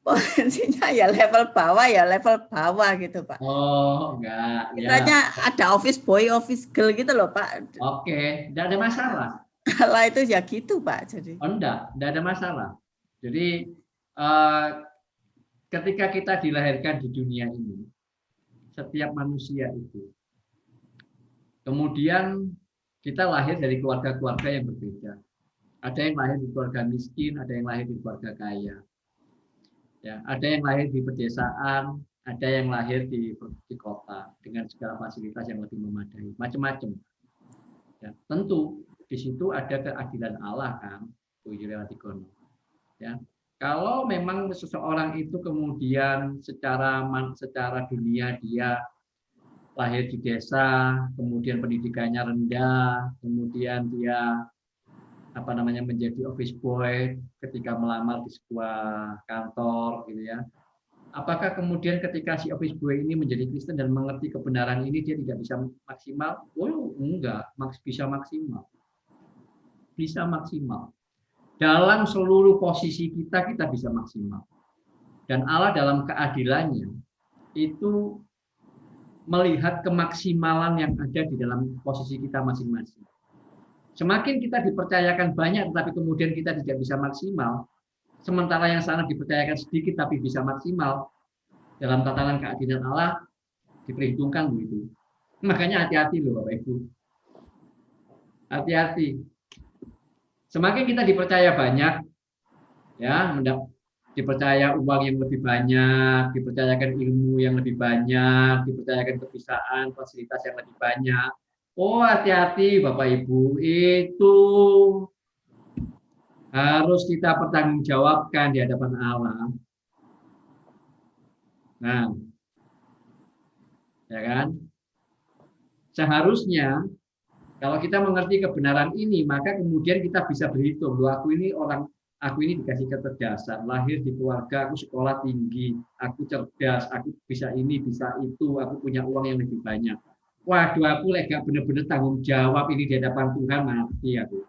potensinya ya level bawah gitu, Pak. Oh, enggak. Misalnya ada office boy, office girl gitu loh, Pak. Oke, enggak ada masalah. Kalau itu ya gitu, Pak. Jadi. Oh, enggak ada masalah. Jadi ketika kita dilahirkan di dunia ini, setiap manusia itu, kemudian kita lahir dari keluarga-keluarga yang berbeda. Ada yang lahir di keluarga miskin, ada yang lahir di keluarga kaya. Ya, ada yang lahir di pedesaan, ada yang lahir di kota dengan segala fasilitas yang lebih memadai, macam-macam. Ya, tentu di situ ada keadilan Allah kan, ya. Kalau memang seseorang itu kemudian secara dunia dia lahir di desa, kemudian pendidikannya rendah, kemudian dia menjadi office boy ketika melamar di sebuah kantor gitu ya. Apakah kemudian ketika si office boy ini menjadi Kristen dan mengerti kebenaran ini dia tidak bisa maksimal? Oh, enggak, bisa maksimal. Bisa maksimal. Dalam seluruh posisi kita bisa maksimal. Dan Allah dalam keadilannya itu melihat kemaksimalan yang ada di dalam posisi kita masing-masing. Semakin kita dipercayakan banyak tetapi kemudian kita tidak bisa maksimal, sementara yang sana dipercayakan sedikit tapi bisa maksimal, dalam tatanan keadilan Allah diperhitungkan begitu. Makanya hati-hati loh Bapak Ibu. Hati-hati. Semakin kita dipercaya banyak, ya, dipercaya uang yang lebih banyak, dipercayakan ilmu yang lebih banyak, dipercayakan kebiasaan, fasilitas yang lebih banyak. Oh, hati-hati Bapak Ibu, itu harus kita pertanggungjawabkan di hadapan Allah. Nah, ya kan? Seharusnya kalau kita mengerti kebenaran ini, maka kemudian kita bisa berhitung, loh aku ini dikasih kecerdasan, lahir di keluarga, aku sekolah tinggi, aku cerdas, aku bisa ini, bisa itu, aku punya uang yang lebih banyak. Waduh, aku gak benar-benar tanggung jawab ini di hadapan Tuhan, mati aku.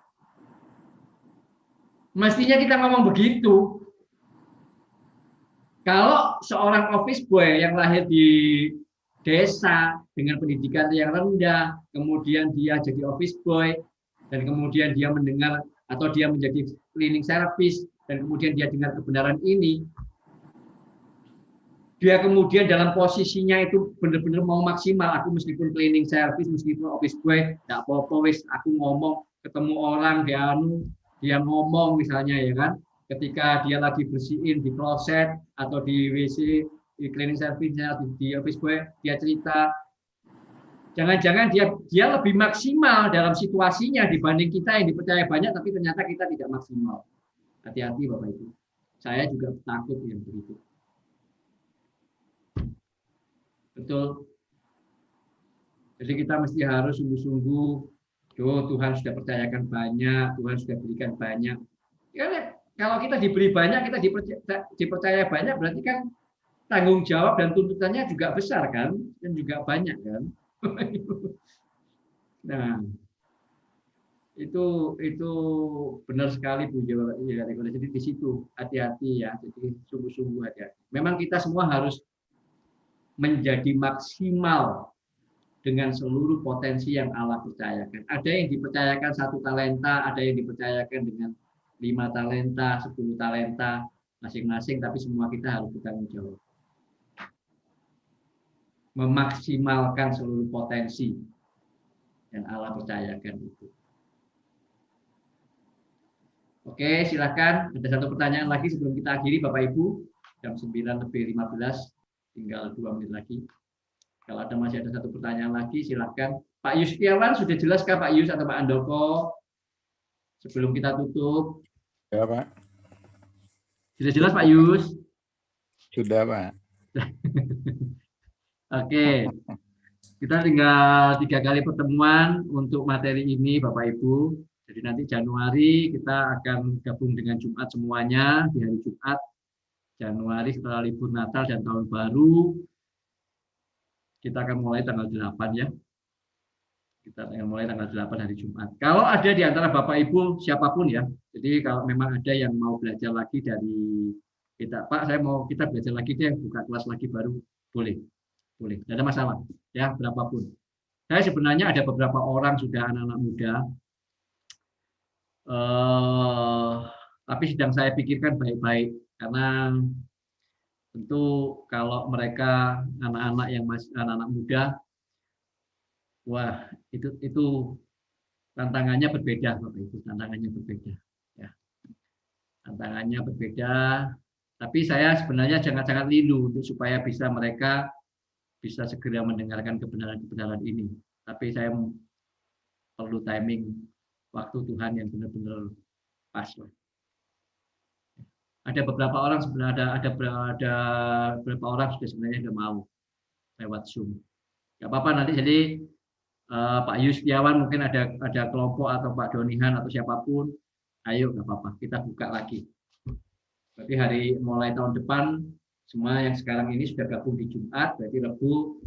Mestinya kita ngomong begitu. Kalau seorang office boy yang lahir di desa dengan pendidikan yang rendah, kemudian dia jadi office boy, dan kemudian dia mendengar atau dia menjadi cleaning service, dan kemudian dia dengar kebenaran ini, dia kemudian dalam posisinya itu benar-benar mau maksimal, aku meskipun cleaning service, meskipun office boy, enggak apa-apa wis aku ngomong ketemu orang dia ngomong misalnya ya kan, ketika dia lagi bersihin di kloset atau di WC, di cleaning service-nya, di office boy, dia cerita. Jangan-jangan dia lebih maksimal dalam situasinya dibanding kita yang dipercaya banyak, tapi ternyata kita tidak maksimal. Hati-hati Bapak Ibu. Saya juga takut yang begitu. Betul. Jadi kita mesti harus sungguh-sungguh, Tuhan sudah percayakan banyak, Tuhan sudah berikan banyak. Ya, kalau kita diberi banyak, kita dipercaya banyak, berarti kan tanggung jawab dan tuntutannya juga besar kan, dan juga banyak kan. Nah, itu benar sekali Bu. Jadi di situ hati-hati ya. Jadi sungguh-sungguh hati-hati. Memang kita semua harus menjadi maksimal dengan seluruh potensi yang Allah percayakan. Ada yang dipercayakan 1 talenta, ada yang dipercayakan dengan 5 talenta, 10 talenta masing-masing, tapi semua kita harus bertanggung jawab. Memaksimalkan seluruh potensi yang Allah percayakan itu. Oke, silakan. Ada satu pertanyaan lagi sebelum kita akhiri Bapak Ibu. Jam 9:15, tinggal 2 menit lagi. Kalau ada masih ada satu pertanyaan lagi, silakan. Pak Yus Setiawan, sudah jelas Kah Pak Yus atau Pak Andoko? Sebelum kita tutup. Ya Pak. Sudah jelas Pak Yus? Sudah Pak. Oke. Kita tinggal 3 kali pertemuan untuk materi ini Bapak Ibu. Jadi nanti Januari kita akan gabung dengan Jumat semuanya di hari Jumat. Januari setelah libur Natal dan Tahun Baru. Kita akan mulai tanggal 8 ya. Kita akan mulai tanggal 8 hari Jumat. Kalau ada di antara Bapak Ibu siapapun ya. Jadi kalau memang ada yang mau belajar lagi dari kita, Pak, saya mau kita belajar lagi deh, buka kelas lagi baru, boleh. Boleh, tidak ada masalah ya, berapapun. Saya sebenarnya ada beberapa orang sudah anak-anak muda. Tapi sedang saya pikirkan baik-baik karena tentu kalau mereka anak-anak yang masih anak-anak muda, wah itu tantangannya berbeda, Bapak Ibu, tantangannya berbeda. Ya. Tantangannya berbeda. Tapi saya sebenarnya sangat-sangat rindu untuk supaya bisa mereka bisa segera mendengarkan kebenaran-kebenaran ini. Tapi saya perlu timing waktu Tuhan yang benar-benar pas. Ada beberapa orang sebenarnya ada beberapa orang sudah sebenarnya sudah mau lewat Zoom. Gak apa-apa nanti jadi Pak Yus Setiawan mungkin ada kelompok atau Pak Donihan atau siapapun, ayo gak apa-apa kita buka lagi. Berarti mulai tahun depan semua yang sekarang ini sudah gabung di Jumat, berarti Rabu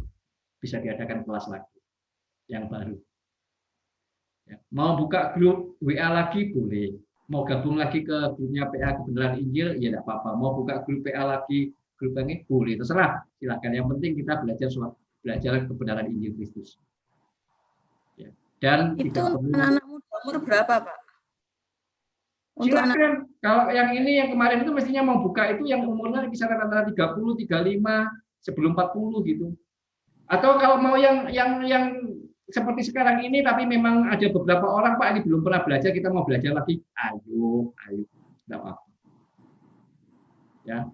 bisa diadakan kelas lagi yang baru. Ya. Mau buka grup WA lagi boleh. Mau gabung lagi ke grupnya PA Kebenaran Injil, ya tidak apa-apa. Mau buka grup PA lagi, grup ini boleh, terserah. Silakan. Yang penting kita belajar kebenaran Injil Kristus. Ya. Dan itu anak-anak muda umur berapa, Pak? Untuk silakan. Kalau yang ini yang kemarin itu mestinya mau buka itu yang umurnya kisaran antara 30, 35, sebelum 40 gitu. Atau kalau mau yang seperti sekarang ini, tapi memang ada beberapa orang, Pak, ini belum pernah belajar, kita mau belajar lagi, ayo, tidak apa-apa. Ya,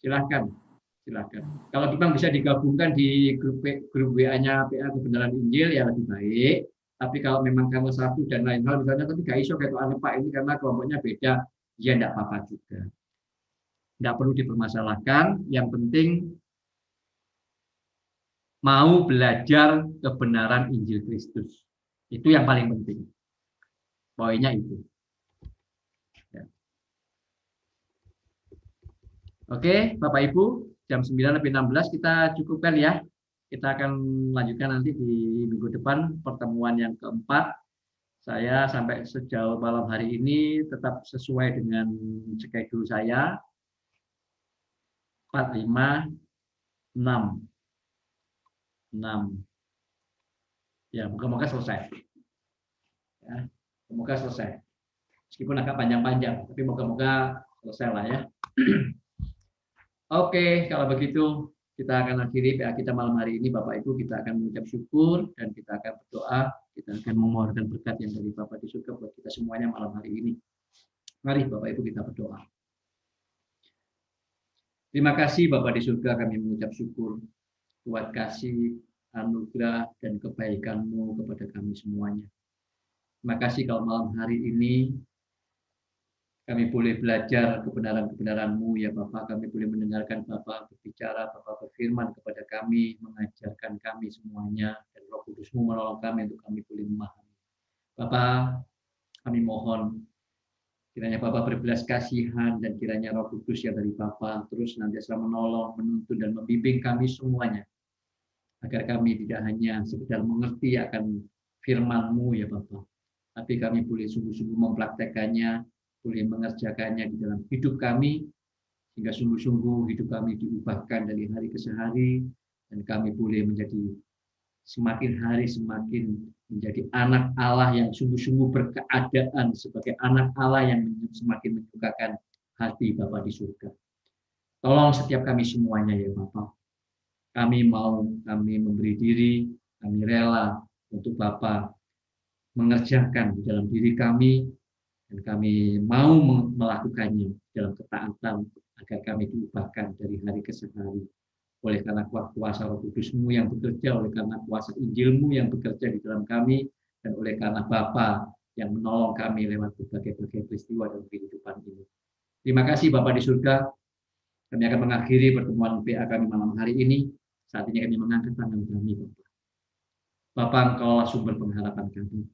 silahkan. Kalau memang bisa digabungkan di grup WA-nya PA Kebenaran Injil, ya lebih baik. Tapi kalau memang karena satu dan lain hal, misalnya, tapi gak iso kayak Pak ini karena kelompoknya beda, ya tidak apa-apa juga. Tidak perlu dipermasalahkan, yang penting mau belajar kebenaran Injil Kristus. Itu yang paling penting. Poinnya itu. Ya. Oke, Bapak Ibu, jam 9:16 kita cukupkan ya. Kita akan lanjutkan nanti di minggu depan pertemuan yang keempat. Saya sampai sejauh malam hari ini tetap sesuai dengan schedule saya. 4, 5, 6. Ya, moga-moga selesai. Ya, semoga selesai. Meskipun agak panjang-panjang, tapi moga-moga selesai lah ya. Oke, kalau begitu kita akan akhiri PA kita malam hari ini. Bapak Ibu, kita akan mengucap syukur dan kita akan berdoa. Kita akan memohonkan berkat yang dari Bapa di surga buat kita semuanya malam hari ini. Mari Bapak Ibu kita berdoa. Terima kasih Bapa di surga, kami mengucap syukur buat kasih, anugerah, dan kebaikan-Mu kepada kami semuanya. Terima kasih kalau malam hari ini kami boleh belajar kebenaran-kebenaran-Mu ya Bapak. Kami boleh mendengarkan Bapak berbicara, Bapak berfirman kepada kami, mengajarkan kami semuanya, dan Roh Kudus-Mu menolong kami untuk kami boleh memahami. Bapak, kami mohon kiranya Bapak berbelas kasihan dan kiranya Roh Kudus yang dari Bapak terus nantiasa menolong, menuntun, dan membimbing kami semuanya. Agar kami tidak hanya sekedar mengerti akan firman-Mu ya Bapak, tapi kami boleh sungguh-sungguh mempraktekannya, boleh mengerjakannya di dalam hidup kami, sehingga sungguh-sungguh hidup kami diubahkan dari hari ke hari, dan kami boleh menjadi semakin hari semakin menjadi anak Allah yang sungguh-sungguh berkeadaan sebagai anak Allah yang semakin menyukakan hati Bapa di surga. Tolong setiap kami semuanya ya Bapak. Kami memberi diri, kami rela untuk Bapa mengerjakan di dalam diri kami, dan kami mau melakukannya dalam ketaatan agar kami diubahkan dari hari ke hari. Oleh karena kuasa Roh Kudus-Mu yang bekerja, oleh karena kuasa Injil-Mu yang bekerja di dalam kami, dan oleh karena Bapa yang menolong kami lewat berbagai peristiwa dalam kehidupan ini. Terima kasih Bapa di surga. Kami akan mengakhiri pertemuan PA kami malam hari ini. Saat ini kami mengangkat tangan kami, Bapak. Bapa, Engkaulah sumber pengharapan kami.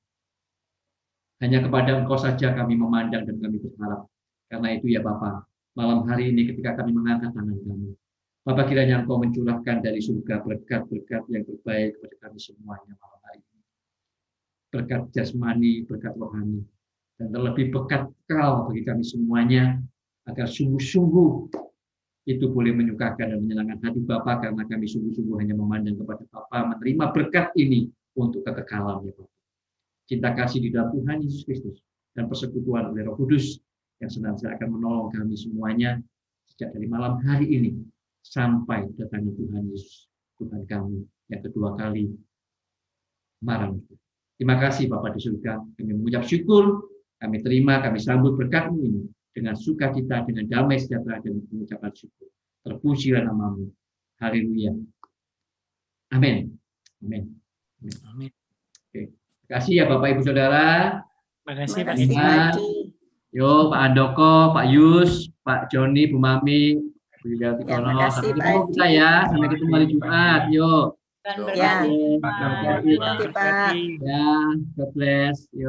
Hanya kepada Engkau saja kami memandang dan kami berharap. Karena itu ya Bapa, malam hari ini ketika kami mengangkat tangan kami, Bapa kiranya Engkau mencurahkan dari surga berkat-berkat yang terbaik kepada kami semuanya malam hari ini. Berkat jasmani, berkat rohani, dan terlebih berkat Kau bagi kami semuanya, agar sungguh-sungguh itu boleh menyukakan dan menyenangkan hati Bapa, karena kami sungguh-sungguh hanya memandang kepada Bapa, menerima berkat ini untuk kekekalan ya Bapa. Cinta kasih di dalam Tuhan Yesus Kristus dan persekutuan oleh Roh Kudus yang senantiasa akan menolong kami semuanya sejak dari malam hari ini sampai datangnya Tuhan Yesus, Tuhan kami yang kedua kali marah. Terima kasih Bapa di surga. Kami mengucap syukur, kami terima, kami sambut berkat-Mu ini dengan sukacita, dengan damai sejahtera dan pengucapan syukur. Terpujilah nama-Mu. Haleluya. Amin. Amin. Amin. Oke. Terima kasih ya Bapak Ibu Saudara. Terima kasih Pak Terima Edi. kasih, Pak Edi. Yo, Pak Andoko, Pak Yus, Pak Joni, Bu Mami, Bu Yuda Tikono. terima kasih, Sampai Pak ketemu Edi. kita ya. Sampai ketemu hari Jumat. Yo. Dan Ya. berkati. God bless. Terima kasih, Pak. Ya, God bless. Yo.